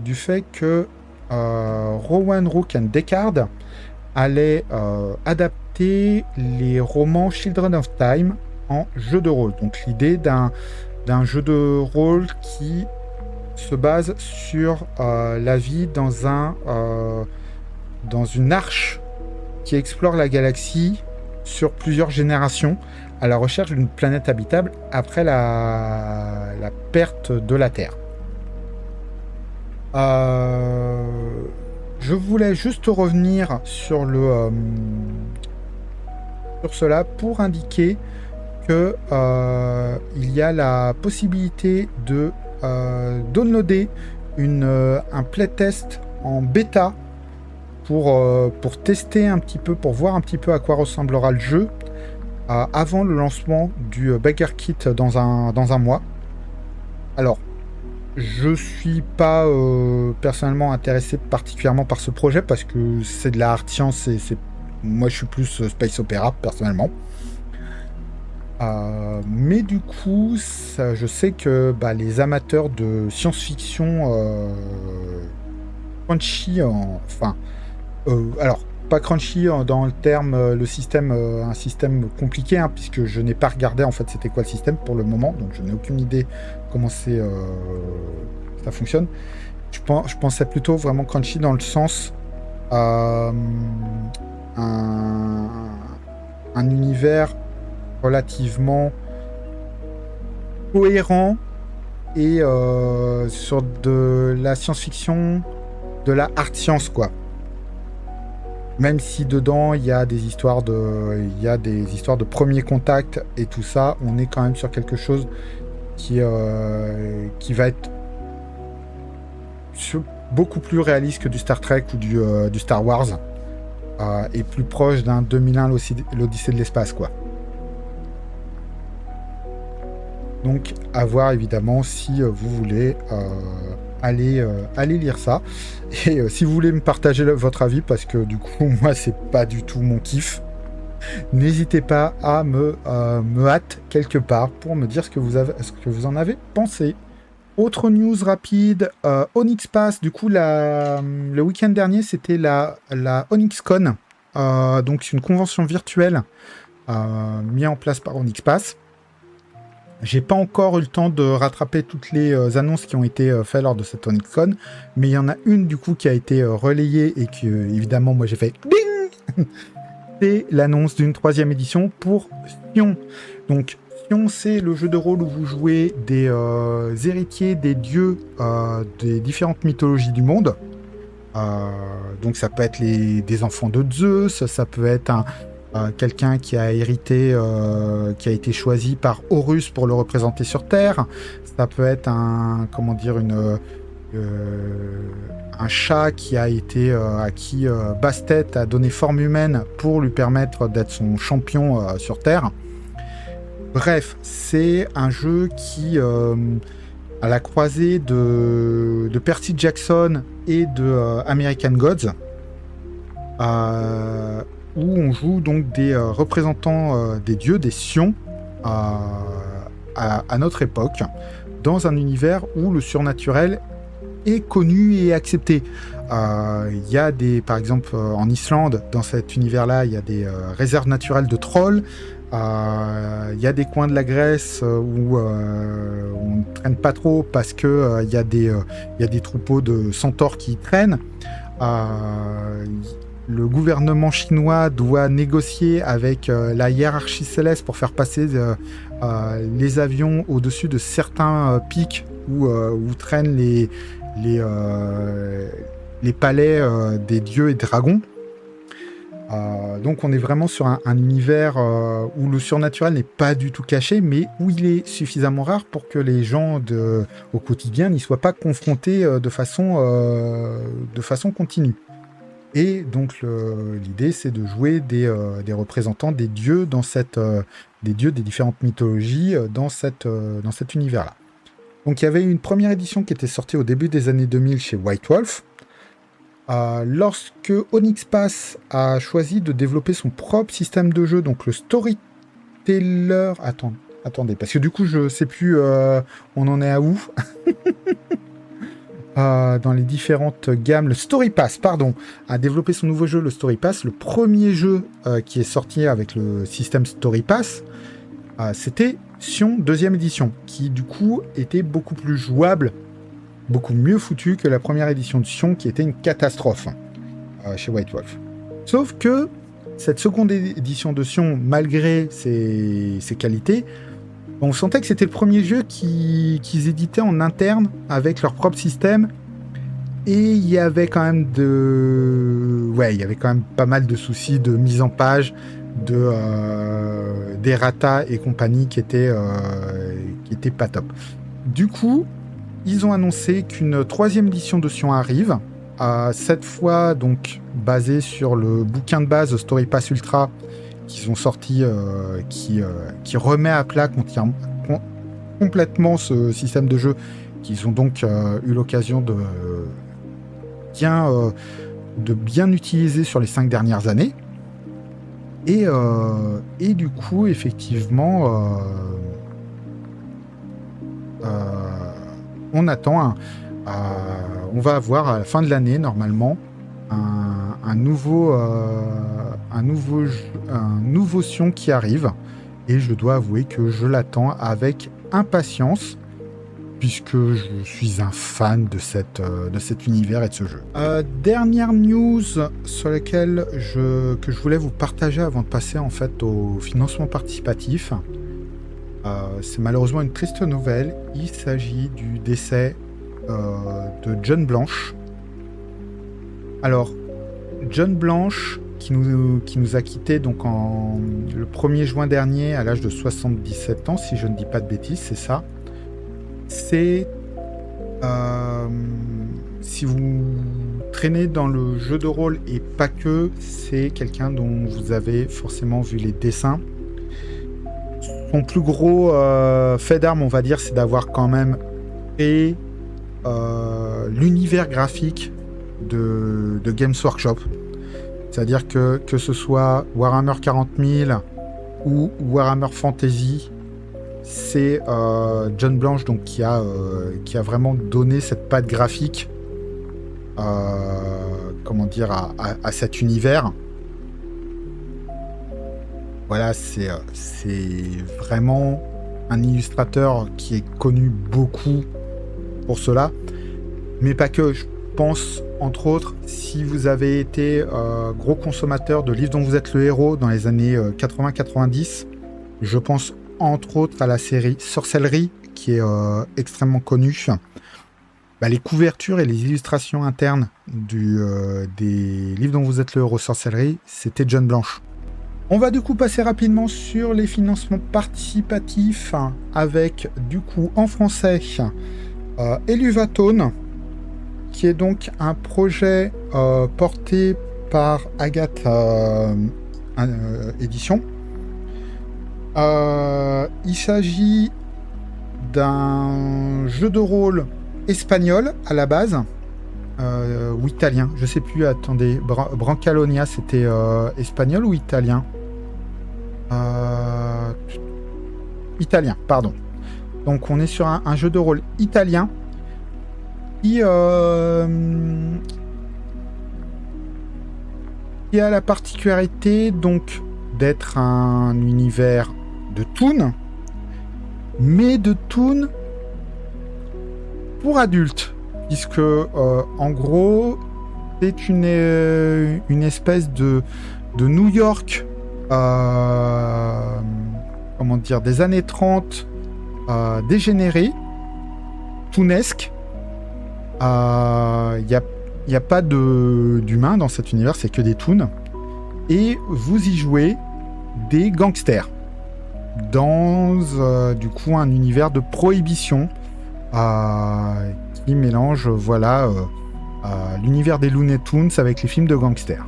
du fait que Rowan Rook and Deckard allait adapter les romans Children of Time en jeu de rôle. Donc l'idée d'un jeu de rôle qui se base sur la vie dans une arche qui explore la galaxie sur plusieurs générations à la recherche d'une planète habitable après la perte de la Terre. Je voulais juste revenir sur cela pour indiquer que il y a la possibilité de downloader un playtest en bêta pour tester un petit peu, pour voir un petit peu à quoi ressemblera le jeu avant le lancement du Bagger Kit dans un mois. Alors, je suis pas personnellement intéressé particulièrement par ce projet parce que c'est de la hard science et moi je suis plus space opéra personnellement. Mais du coup, je sais que les amateurs de science-fiction crunchy, alors pas crunchy dans le terme, le système, un système compliqué, hein, puisque je n'ai pas regardé en fait c'était quoi le système pour le moment, donc je n'ai aucune idée comment ça fonctionne. Je pensais plutôt vraiment crunchy dans le sens un univers relativement cohérent et sur de la science-fiction, de la hard science quoi. Même si dedans il y a des histoires de premier contact et tout ça, on est quand même sur quelque chose qui va être beaucoup plus réaliste que du Star Trek ou du Star Wars et plus proche d'un 2001 l'Odyssée de l'espace quoi. Donc à voir évidemment si vous voulez aller lire ça. Et si vous voulez me partager votre avis, parce que du coup moi c'est pas du tout mon kiff, n'hésitez pas à me hâte quelque part pour me dire ce que vous en avez pensé. Autre news rapide, Onyx Pass, du coup le week-end dernier c'était la OnyxCon, donc c'est une convention virtuelle mise en place par Onyx Pass. J'ai pas encore eu le temps de rattraper toutes les annonces qui ont été faites lors de cette OnyxCon, mais il y en a une du coup qui a été relayée et que évidemment moi j'ai fait ding. C'est l'annonce d'une 3e édition pour Sion. Donc Sion, c'est le jeu de rôle où vous jouez des héritiers des dieux des différentes mythologies du monde. Donc ça peut être des enfants de Zeus, ça peut être quelqu'un qui a hérité, qui a été choisi par Horus pour le représenter sur Terre. Ça peut être un chat qui a été à qui Bastet a donné forme humaine pour lui permettre d'être son champion sur Terre. Bref, c'est un jeu qui, à la croisée de Percy Jackson et de American Gods, où on joue donc des représentants des dieux, des Sions, à notre époque, dans un univers où le surnaturel est connu et accepté. Il y a par exemple, en Islande, dans cet univers-là, il y a des réserves naturelles de trolls. Il y a des coins de la Grèce où on ne traîne pas trop parce que il y a des troupeaux de centaures qui y traînent. Le gouvernement chinois doit négocier avec la hiérarchie céleste pour faire passer les avions au-dessus de certains pics où traînent les palais des dieux et dragons. Donc on est vraiment sur un univers où le surnaturel n'est pas du tout caché, mais où il est suffisamment rare pour que les gens au quotidien n'y soient pas confrontés de façon continue. Et donc l'idée c'est de jouer des représentants des dieux des dieux des différentes mythologies dans cet univers-là. Donc il y avait une première édition qui était sortie au début des années 2000 chez White Wolf. Lorsque Onyx Pass a choisi de développer son propre système de jeu, donc le Storyteller... Attendez, parce que du coup je sais plus on en est à où. Dans les différentes gammes, le Story Pass, a développé son nouveau jeu, le Story Pass. Le premier jeu qui est sorti avec le système Story Pass, c'était Sion 2e édition, qui du coup était beaucoup plus jouable, beaucoup mieux foutu que la première édition de Sion, qui était une catastrophe chez White Wolf. Sauf que cette seconde édition de Sion, malgré ses qualités, on sentait que c'était le premier jeu qu'ils éditaient en interne avec leur propre système, et il y avait quand même pas mal de soucis de mise en page, d'errata et compagnie qui étaient pas top. Du coup, ils ont annoncé qu'une 3e édition de Sion arrive, cette fois donc basé sur le bouquin de base Story Pass Ultra qu'ils ont sorti, qui remet à plat complètement ce système de jeu qu'ils ont donc eu l'occasion de bien utiliser sur les 5 dernières années. Et du coup, effectivement, on attend on va avoir à la fin de l'année, normalement, un nouveau Sion qui arrive. Et je dois avouer que je l'attends avec impatience, puisque je suis un fan de cet univers et de ce jeu. Dernière news sur laquelle que je voulais vous partager avant de passer en fait au financement participatif. C'est malheureusement une triste nouvelle. Il s'agit du décès de John Blanche. Alors, John Blanche, qui nous a quittés donc le 1er juin dernier à l'âge de 77 ans, si je ne dis pas de bêtises, c'est ça. C'est... si vous traînez dans le jeu de rôle et pas que, c'est quelqu'un dont vous avez forcément vu les dessins. Son plus gros fait d'armes, on va dire, c'est d'avoir quand même créé l'univers graphique de Games Workshop. C'est-à-dire que ce soit Warhammer 40 000 ou Warhammer Fantasy, c'est John Blanche donc, qui a vraiment donné cette patte graphique à cet univers. Voilà, c'est vraiment un illustrateur qui est connu beaucoup pour cela, mais pas que. Je pense, entre autres, si vous avez été gros consommateur de livres dont vous êtes le héros dans les années 80-90, je pense entre autres à la série Sorcellerie, qui est extrêmement connue. Les couvertures et les illustrations internes des livres dont vous êtes le héros Sorcellerie, c'était John Blanche. On va du coup passer rapidement sur les financements participatifs avec du coup en français Eluvatone, qui est donc un projet porté par Agathe Édition. Il s'agit d'un jeu de rôle espagnol à la base, ou italien, je sais plus, attendez, Brancalonia, c'était espagnol ou italien? Italien, pardon. Donc on est sur un jeu de rôle italien qui a la particularité donc d'être un univers de Toon, mais de Toon pour adultes, puisque en gros c'est une espèce de New York des années 30 dégénéré, toonesque. Il n'y a pas d'humains dans cet univers, c'est que des toons. Et vous y jouez des gangsters dans du coup un univers de prohibition qui mélange l'univers des Looney Tunes avec les films de gangsters.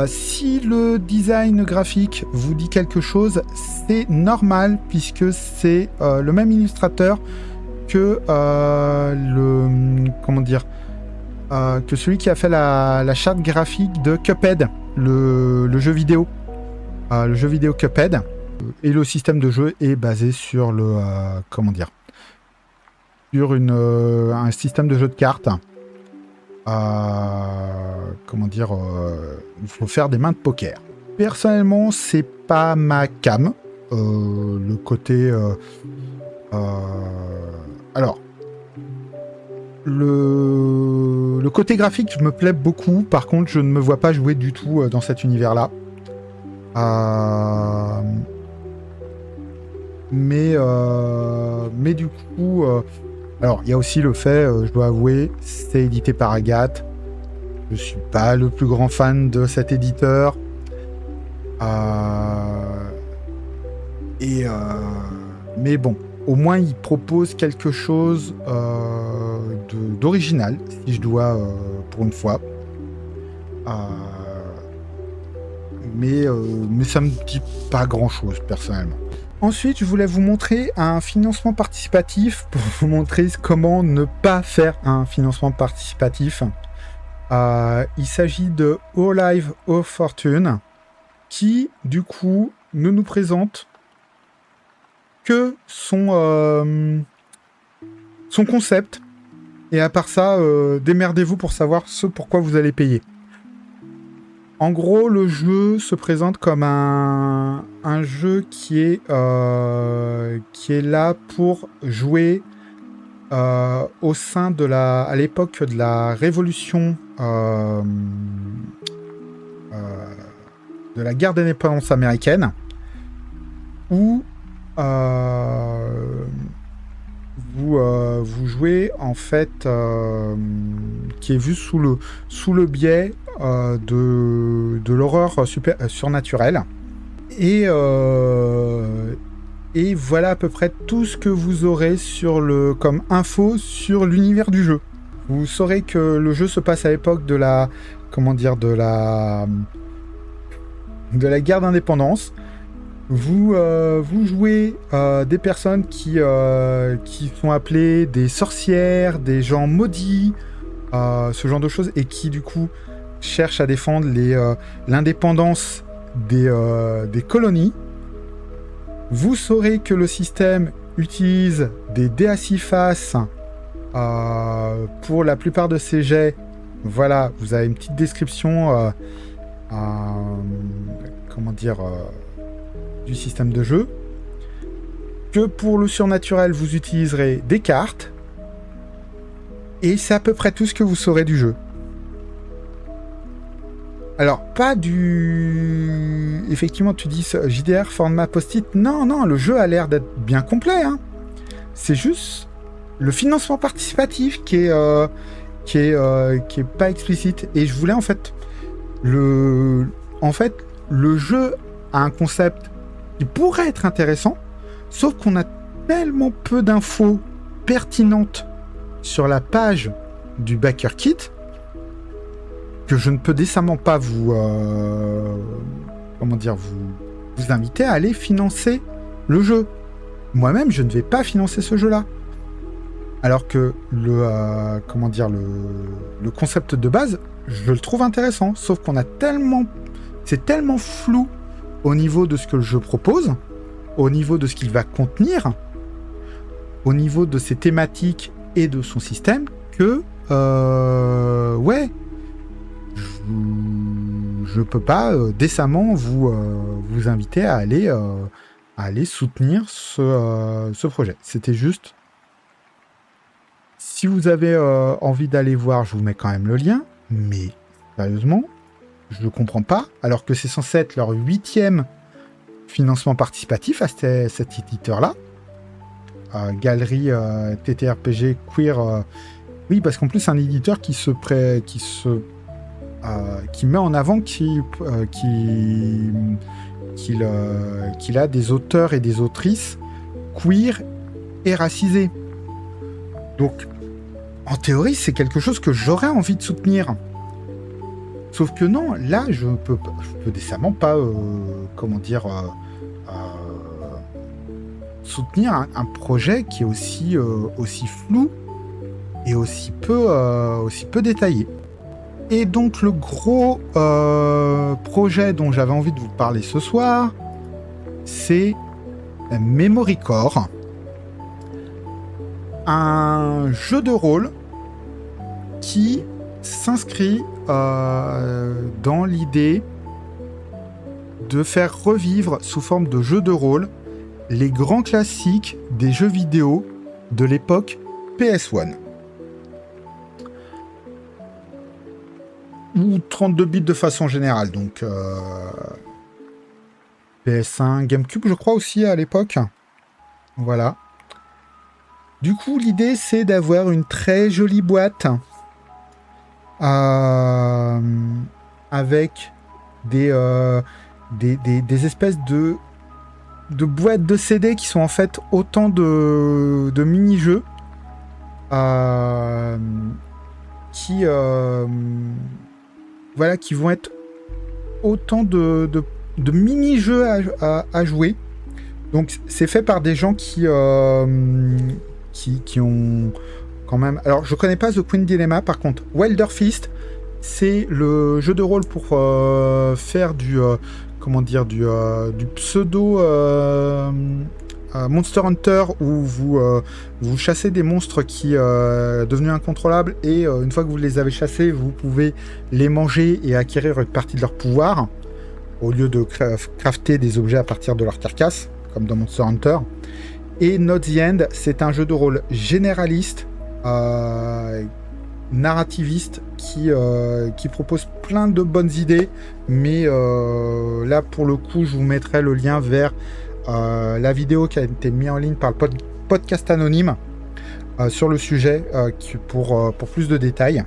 Si le design graphique vous dit quelque chose, c'est normal puisque c'est le même illustrateur que que celui qui a fait la charte graphique de Cuphead, le jeu vidéo. Le jeu vidéo Cuphead. Et le système de jeu est basé sur un système de jeu de cartes. Il faut faire des mains de poker. Personnellement, c'est pas ma came. Le côté... Alors, le côté graphique me plaît beaucoup. Par contre, je ne me vois pas jouer du tout dans cet univers-là. Mais du coup... alors, il y a aussi le fait, je dois avouer, c'est édité par Agathe. Je suis pas le plus grand fan de cet éditeur. Mais bon, au moins il propose quelque chose d'original, si je dois, pour une fois. Mais ça me dit pas grand-chose, personnellement. Ensuite, je voulais vous montrer un financement participatif pour vous montrer comment ne pas faire un financement participatif. Il s'agit de Olive of Fortune qui, du coup, ne nous présente que son concept. Et à part ça, démerdez-vous pour savoir ce pourquoi vous allez payer. En gros, le jeu se présente comme un jeu qui est là pour jouer au sein de à l'époque de la révolution de la guerre d'indépendance américaine, où vous jouez en fait, qui est vu sous le biais de l'horreur surnaturelle. Et voilà à peu près tout ce que vous aurez comme info sur l'univers du jeu. Vous saurez que le jeu se passe à l'époque de la guerre d'indépendance. Vous jouez des personnes qui sont appelées des sorcières, des gens maudits, ce genre de choses, et qui du coup cherchent à défendre l'indépendance des colonies. Vous saurez que le système utilise des dés à 6 faces pour la plupart de ces jets. Voilà, vous avez une petite description du système de jeu. Que pour le surnaturel, vous utiliserez des cartes. Et c'est à peu près tout ce que vous saurez du jeu. Alors, pas du... Effectivement, tu dis JDR, format post-it. Non, le jeu a l'air d'être bien complet. Hein. C'est juste le financement participatif qui est pas explicite. Et je voulais en fait... Le jeu a un concept qui pourrait être intéressant, sauf qu'on a tellement peu d'infos pertinentes sur la page du Backer Kit que je ne peux décemment pas vous inviter à aller financer le jeu. Moi-même, je ne vais pas financer ce jeu-là. Alors que le concept de base, je le trouve intéressant, sauf qu'on a c'est tellement flou au niveau de ce que le jeu propose, au niveau de ce qu'il va contenir, au niveau de ses thématiques et de son système, que je peux pas décemment vous inviter à aller soutenir ce projet. C'était juste, si vous avez envie d'aller voir, je vous mets quand même le lien, mais sérieusement, je ne comprends pas, alors que c'est censé être leur 8e financement participatif à cet éditeur-là. Galerie TTRPG Queer. Oui, parce qu'en plus, c'est un éditeur qui met en avant qu'il a des auteurs et des autrices queer et racisés. Donc, en théorie, c'est quelque chose que j'aurais envie de soutenir. Sauf que non, là, je peux décemment pas, soutenir un projet qui est aussi flou et aussi peu détaillé. Et donc, le gros projet dont j'avais envie de vous parler ce soir, c'est Memory Core, un jeu de rôle qui s'inscrit dans l'idée de faire revivre sous forme de jeu de rôle les grands classiques des jeux vidéo de l'époque PS1. Ou 32 bits de façon générale, donc PS1, GameCube je crois aussi à l'époque. Voilà. Du coup, l'idée c'est d'avoir une très jolie boîte avec des espèces de boîtes de CD qui sont en fait autant de mini-jeux euh, qui, voilà, qui vont être autant de mini-jeux à jouer. Donc c'est fait par des gens qui ont quand même... Alors je connais pas The Queen Dilemma, par contre Wilder Fist, c'est le jeu de rôle pour faire du du pseudo Monster Hunter, où vous chassez des monstres qui devenus incontrôlables, et une fois que vous les avez chassés, vous pouvez les manger et acquérir une partie de leur pouvoir au lieu de crafter des objets à partir de leur carcasse comme dans Monster Hunter. Et Not the End, c'est un jeu de rôle généraliste, narrativiste, qui propose plein de bonnes idées, mais là pour le coup je vous mettrai le lien vers la vidéo qui a été mise en ligne par le podcast anonyme sur le sujet pour plus de détails.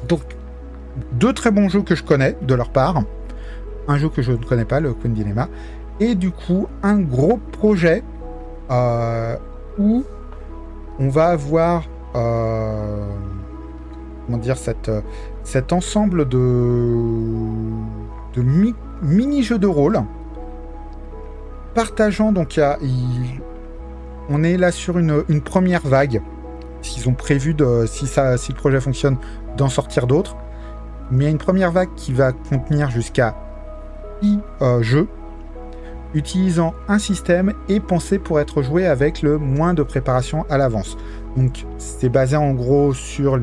Donc 2 très bons jeux que je connais de leur part, un jeu que je ne connais pas, le Queen Dilemma, et du coup un gros projet où on va avoir cet ensemble de mini-jeux de rôle partageant. Donc on est là sur une première vague. Ils ont prévu si le projet fonctionne, d'en sortir d'autres. Mais il y a une première vague qui va contenir jusqu'à 6 jeux, utilisant un système et pensé pour être joué avec le moins de préparation à l'avance. Donc c'est basé en gros sur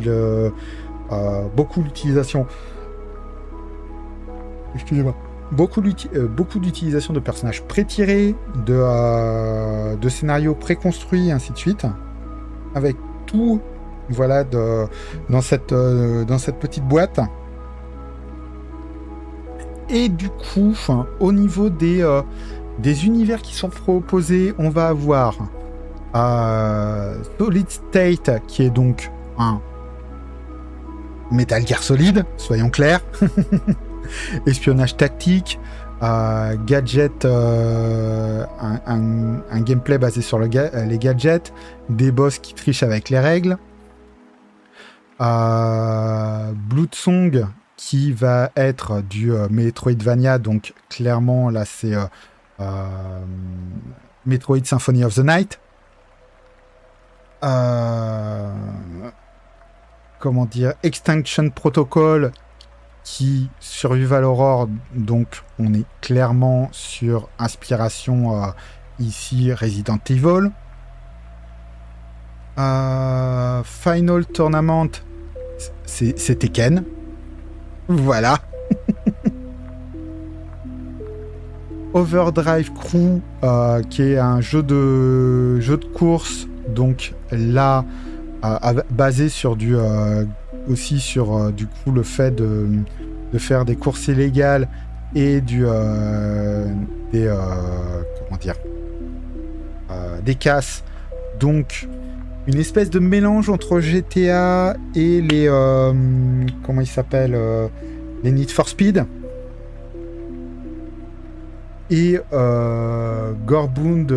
beaucoup d'utilisation. Excusez-moi. Beaucoup d'utilisation de personnages pré-tirés, de scénarios préconstruits, et ainsi de suite, avec tout, voilà, dans cette petite boîte. Et du coup, au niveau des univers qui sont proposés, on va avoir Solid State, qui est donc un Metal Gear Solid, soyons clairs. Espionnage tactique, gadget, un gameplay basé sur les gadgets, des boss qui trichent avec les règles. Blood-Song, qui va être du Metroidvania, donc clairement là c'est Metroid Symphony of the Night. Extinction Protocol, qui Survival Horror, donc on est clairement sur inspiration ici Resident Evil. Final Tournament, c'est Tekken. Voilà. Overdrive Crew, qui est un jeu de course, donc là basé sur aussi sur du coup le fait de faire des courses illégales et des casses. Donc une espèce de mélange entre GTA et les les Need for Speed. Et Corboon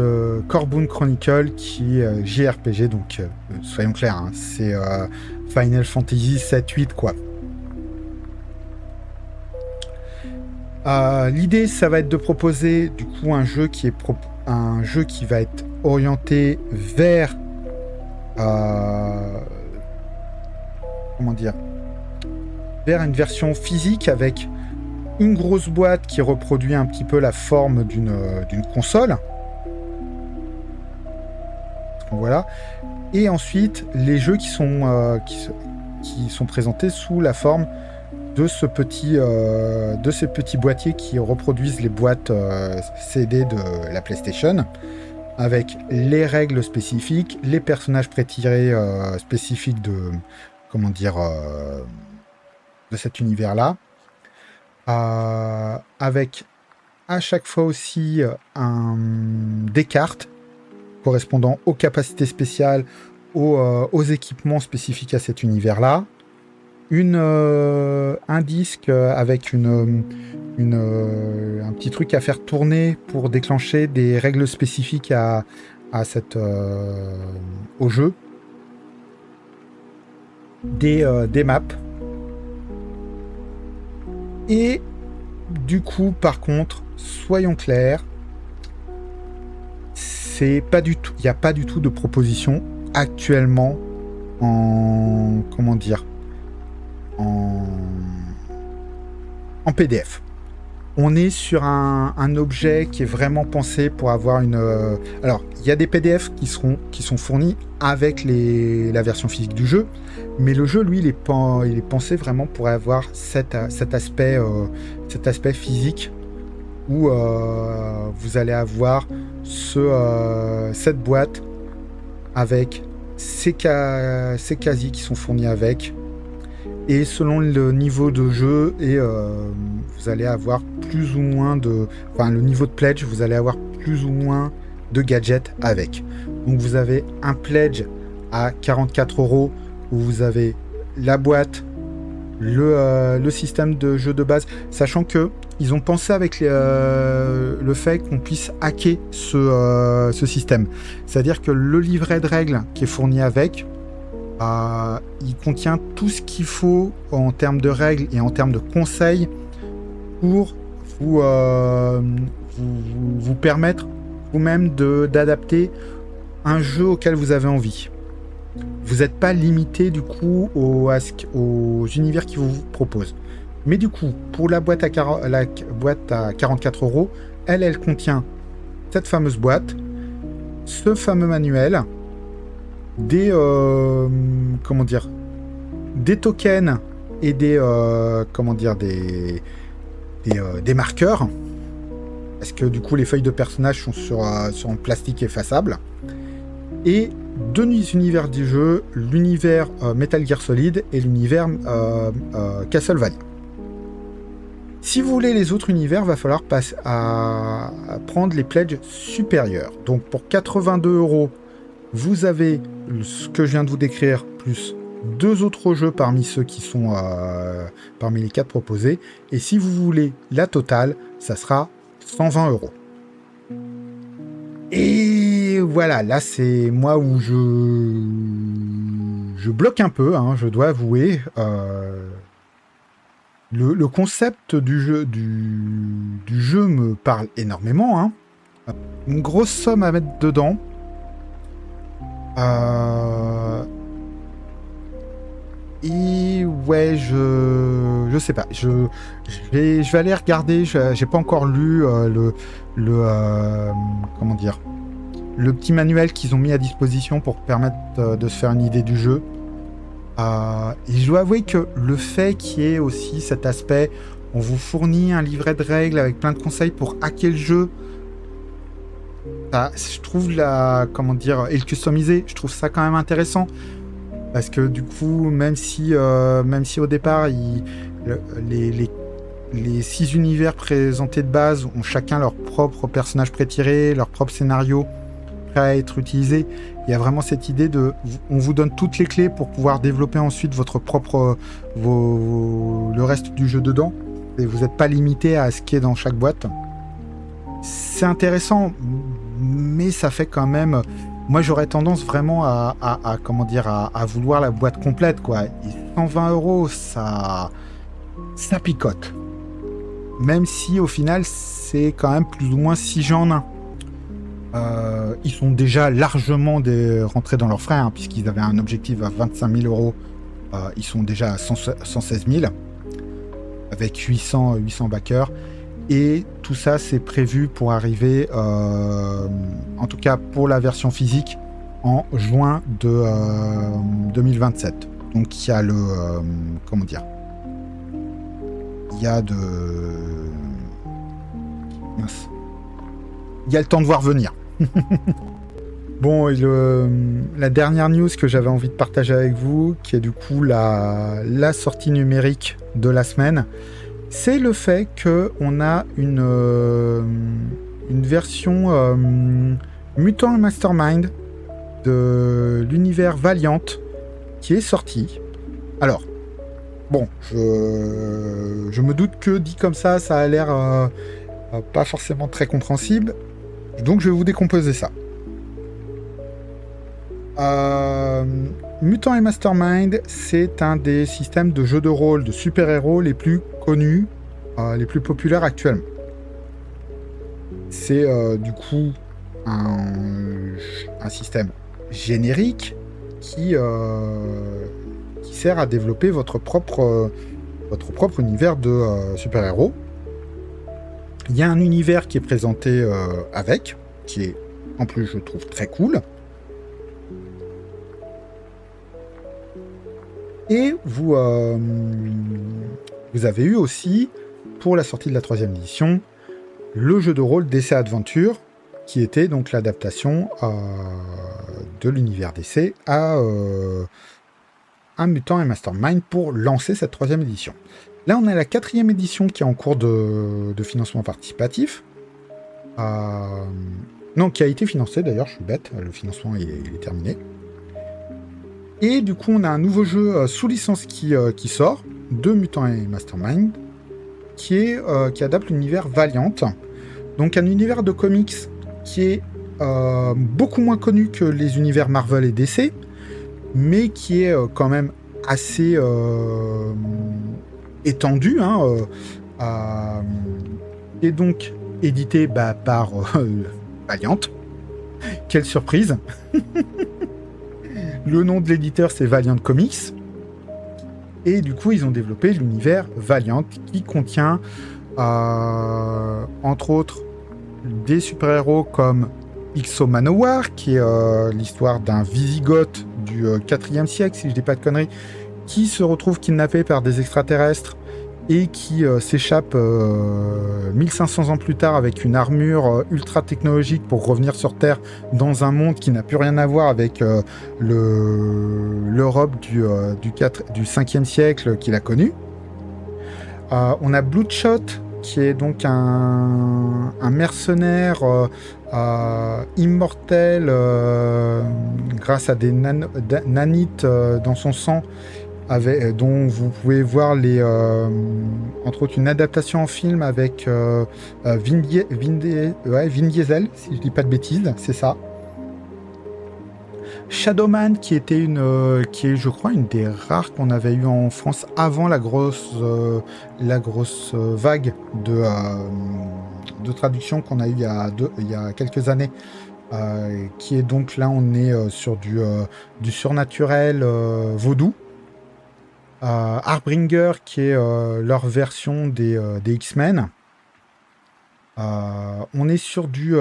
Chronicle, qui est JRPG, donc soyons clairs, hein, c'est Final Fantasy 7-8 quoi. L'idée, ça va être de proposer du coup un jeu qui va être orienté vers vers une version physique avec une grosse boîte qui reproduit un petit peu la forme d'une console. Voilà. Et ensuite, les jeux qui sont présentés sous la forme de ces petits boîtiers qui reproduisent les boîtes CD de la PlayStation, avec les règles spécifiques, les personnages pré-tirés spécifiques de cet univers-là. Avec à chaque fois aussi des cartes correspondant aux capacités spéciales, aux équipements spécifiques à cet univers-là, un disque avec un petit truc à faire tourner pour déclencher des règles spécifiques au jeu, des maps. Et du coup, par contre, soyons clairs, c'est pas du tout, il n'y a pas du tout de proposition actuellement en PDF. On est sur un objet qui est vraiment pensé pour avoir une... Alors, il y a des PDF qui sont fournis avec la version physique du jeu, mais le jeu, lui, il est pensé vraiment pour avoir cet aspect physique où vous allez avoir cette boîte avec ces casiers qui sont fournis avec. Et selon le niveau de jeu, vous allez avoir plus ou moins le niveau de pledge, vous allez avoir plus ou moins de gadgets avec. Donc vous avez un pledge à 44 € où vous avez la boîte, le système de jeu de base, sachant que ils ont pensé avec le fait qu'on puisse hacker ce système. C'est-à-dire que le livret de règles qui est fourni avec, il contient tout ce qu'il faut en termes de règles et en termes de conseils pour vous permettre vous-même d'adapter un jeu auquel vous avez envie. Vous n'êtes pas limité du coup aux univers qu'ils vous proposent. Mais du coup, pour la boîte à 44 €, elle contient cette fameuse boîte, ce fameux manuel, des tokens et des marqueurs, parce que du coup les feuilles de personnages sont en plastique effaçable, et deux univers du jeu, l'univers Metal Gear Solid et l'univers Castlevania. Si vous voulez les autres univers, va falloir passer à prendre les pledges supérieurs. Donc pour 82 €, vous avez ce que je viens de vous décrire, plus 2 autres jeux parmi ceux qui sont parmi les 4 proposés. Et si vous voulez la totale, ça sera 120 €. Et voilà, là c'est moi où je bloque un peu, hein, je dois avouer. Le concept du jeu me parle énormément. Hein. Une grosse somme à mettre dedans. Et ouais, je sais pas. Je vais aller regarder. J'ai pas encore lu le petit manuel qu'ils ont mis à disposition pour permettre de se faire une idée du jeu. Et je dois avouer que le fait qu'il y ait aussi cet aspect, on vous fournit un livret de règles avec plein de conseils pour hacker le jeu. Je trouve et le customiser, je trouve ça quand même intéressant. Parce que du coup, même si au départ, les 6 univers présentés de base ont chacun leur propre personnage pré-tiré, leur propre scénario prêt à être utilisé, il y a vraiment cette idée on vous donne toutes les clés pour pouvoir développer ensuite votre propre le reste du jeu dedans. Et vous n'êtes pas limité à ce qui est dans chaque boîte. C'est intéressant, mais ça fait quand même... Moi, j'aurais tendance vraiment à vouloir la boîte complète, quoi. Et 120 €, ça picote. Même si, au final, c'est quand même plus ou moins 6 jeux en 1. Ils sont déjà largement rentrés dans leurs frais, hein, puisqu'ils avaient un objectif à 25 000 €. Ils sont déjà à 116 000, avec 800 backers. Et tout ça, c'est prévu pour arriver, en tout cas pour la version physique, en juin de 2027. Donc il y a il y a le temps de voir venir. Bon, la dernière news que j'avais envie de partager avec vous, qui est du coup la sortie numérique de la semaine, c'est le fait qu'on a une version Mutant Mastermind de l'univers Valiant qui est sortie. Alors, bon, je me doute que dit comme ça a l'air pas forcément très compréhensible. Donc je vais vous décomposer ça. Mutant et Mastermind, c'est un des systèmes de jeux de rôle de super-héros les plus connus, les plus populaires actuellement. C'est du coup un système générique qui sert à développer votre propre univers de super-héros. Il y a un univers qui est présenté avec, qui est en plus je trouve très cool. Et vous avez eu aussi, pour la sortie de la 3e édition, le jeu de rôle DC Adventure, qui était donc l'adaptation de l'univers DC à un Mutant et Mastermind pour lancer cette 3e édition. Là, on a la 4e édition qui est en cours de financement participatif. Non, qui a été financé d'ailleurs, je suis bête, le financement il est terminé. Et du coup, on a un nouveau jeu sous licence qui sort, de Mutant et Mastermind, qui adapte l'univers Valiant. Donc un univers de comics qui est beaucoup moins connu que les univers Marvel et DC, mais qui est quand même assez étendu, et donc édité par Valiant. Quelle surprise. Le nom de l'éditeur, c'est Valiant Comics. Et du coup, ils ont développé l'univers Valiant qui contient, entre autres, des super-héros comme Ixo Manowar, qui est l'histoire d'un Visigoth du 4e siècle, si je dis pas de conneries, qui se retrouve kidnappé par des extraterrestres et qui s'échappe 1500 ans plus tard avec une armure ultra technologique pour revenir sur Terre dans un monde qui n'a plus rien à voir avec l'Europe du 5e siècle qu'il a connu. On a Bloodshot, qui est donc un mercenaire immortel grâce à des nanites dans son sang, dont vous pouvez voir entre autres une adaptation en film avec Vin Diesel, si je dis pas de bêtises, c'est ça. Shadowman, qui est je crois une des rares qu'on avait eu en France avant la grosse vague de traduction qu'on a eu il y a quelques années, qui est donc là on est sur du surnaturel vaudou. Harbinger, qui est leur version des X-Men. On est sur du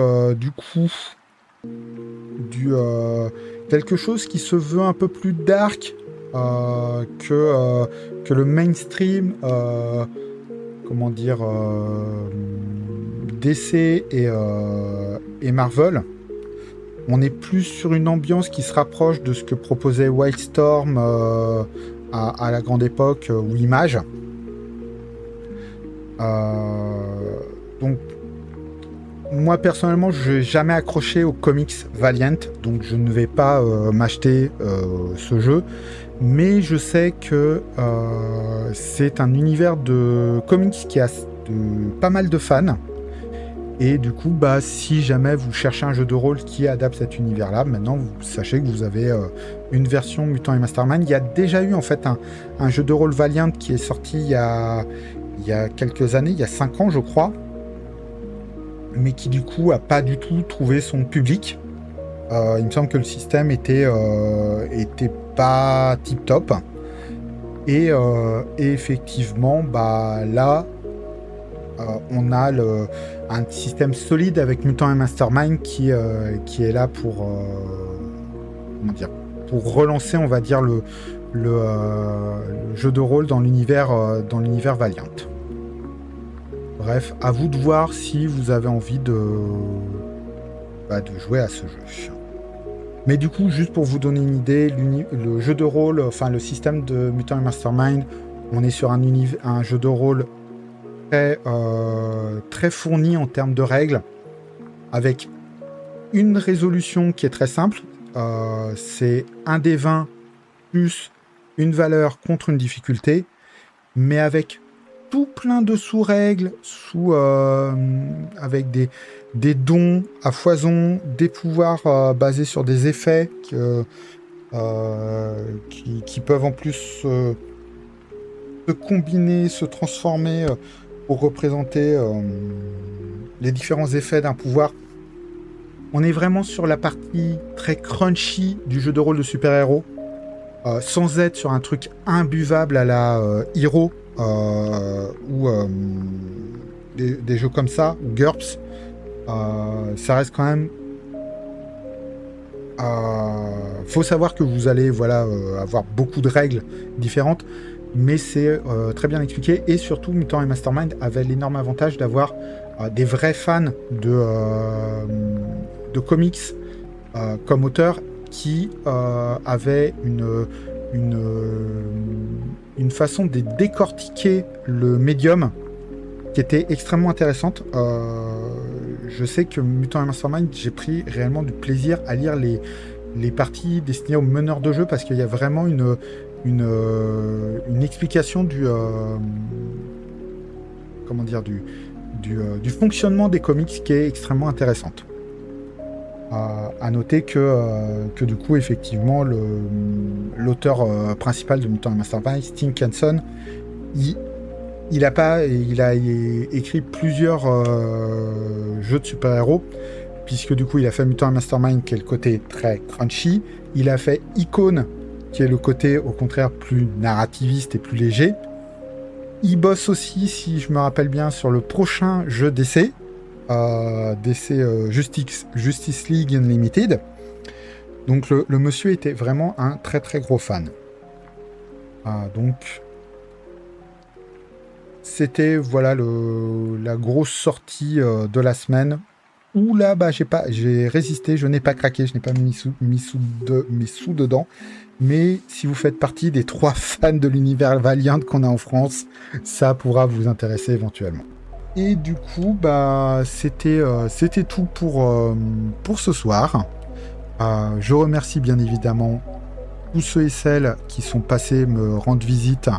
quelque chose qui se veut un peu plus dark que le mainstream, DC et Marvel. On est plus sur une ambiance qui se rapproche de ce que proposait Wildstorm à la grande époque, ou Image. Donc moi personnellement je n'ai jamais accroché aux comics Valiant, donc je ne vais pas m'acheter ce jeu, mais je sais que c'est un univers de comics qui a pas mal de fans, et du coup si jamais vous cherchez un jeu de rôle qui adapte cet univers là, maintenant vous sachez que vous avez une version Mutant et Mastermind. Il y a déjà eu en fait un jeu de rôle Valiant qui est sorti il y a quelques années, il y a 5 ans je crois, mais qui du coup a pas du tout trouvé son public. Il me semble que le système était pas tip top, et effectivement là on a un système solide avec Mutant et Mastermind qui est là pour relancer, on va dire, le jeu de rôle dans l'univers Valiant. Bref, à vous de voir si vous avez envie de jouer à ce jeu. Mais du coup, juste pour vous donner une idée, le jeu de rôle, enfin le système de Mutant et Mastermind, on est sur un jeu de rôle très fourni en termes de règles, avec une résolution qui est très simple. C'est un des 20 plus une valeur contre une difficulté, mais avec tout plein de sous-règles, avec des dons à foison, des pouvoirs basés sur des effets qui peuvent en plus se combiner, se transformer pour représenter les différents effets d'un pouvoir. On est vraiment sur la partie très crunchy du jeu de rôle de super-héros, sans être sur un truc imbuvable à la Hero ou des jeux comme ça, ou GURPS. Ça reste quand même... faut savoir que vous allez avoir beaucoup de règles différentes, mais c'est très bien expliqué. Et surtout, Mutant et Mastermind avait l'énorme avantage d'avoir des vrais fans de comics comme auteur qui avaient une façon de décortiquer le médium qui était extrêmement intéressante. Je sais que Mutant et Mastermind, j'ai pris réellement du plaisir à lire les parties destinées aux meneurs de jeu parce qu'il y a vraiment une explication du fonctionnement des comics qui est extrêmement intéressante. À noter que du coup, effectivement, l'auteur principal de Mutant et Mastermind, Steve Kenson, il a écrit plusieurs jeux de super-héros, puisque du coup, il a fait Mutant et Mastermind, qui est le côté très crunchy. Il a fait Icône, qui est le côté, au contraire, plus narrativiste et plus léger. Il bosse aussi, si je me rappelle bien, sur le prochain jeu DC, DC Justice League Unlimited. Donc le monsieur était vraiment un très très gros fan. Donc c'était la grosse sortie de la semaine. Où là, j'ai résisté, je n'ai pas craqué, je n'ai pas mis mes sous dedans. Mais si vous faites partie des 3 fans de l'univers Valiant qu'on a en France, ça pourra vous intéresser éventuellement. Et du coup, c'était tout pour ce soir. Je remercie bien évidemment tous ceux et celles qui sont passés me rendre visite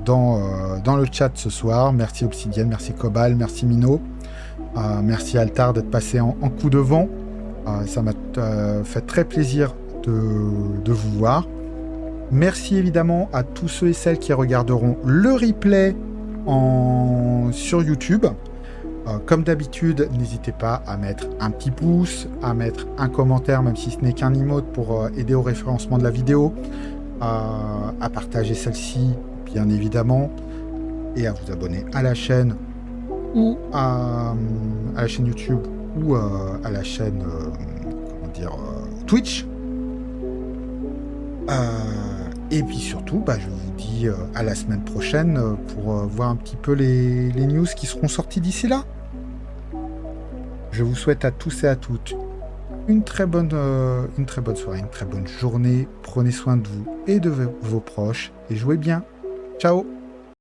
dans le chat ce soir. Merci Obsidienne, merci Cobal, merci Mino. Merci Altar d'être passé en coup de vent. Ça m'a fait très plaisir de vous voir. Merci évidemment à tous ceux et celles qui regarderont le replay sur YouTube. Comme d'habitude, n'hésitez pas à mettre un petit pouce, à mettre un commentaire, même si ce n'est qu'un emote pour aider au référencement de la vidéo, à partager celle-ci, bien évidemment, et à vous abonner à la chaîne ou à la chaîne YouTube ou à la chaîne Twitch. Et puis surtout, je vous dis à la semaine prochaine pour voir un petit peu les news qui seront sorties d'ici là. Je vous souhaite à tous et à toutes une très bonne soirée, une très bonne journée. Prenez soin de vous et de vos proches et jouez bien. Ciao!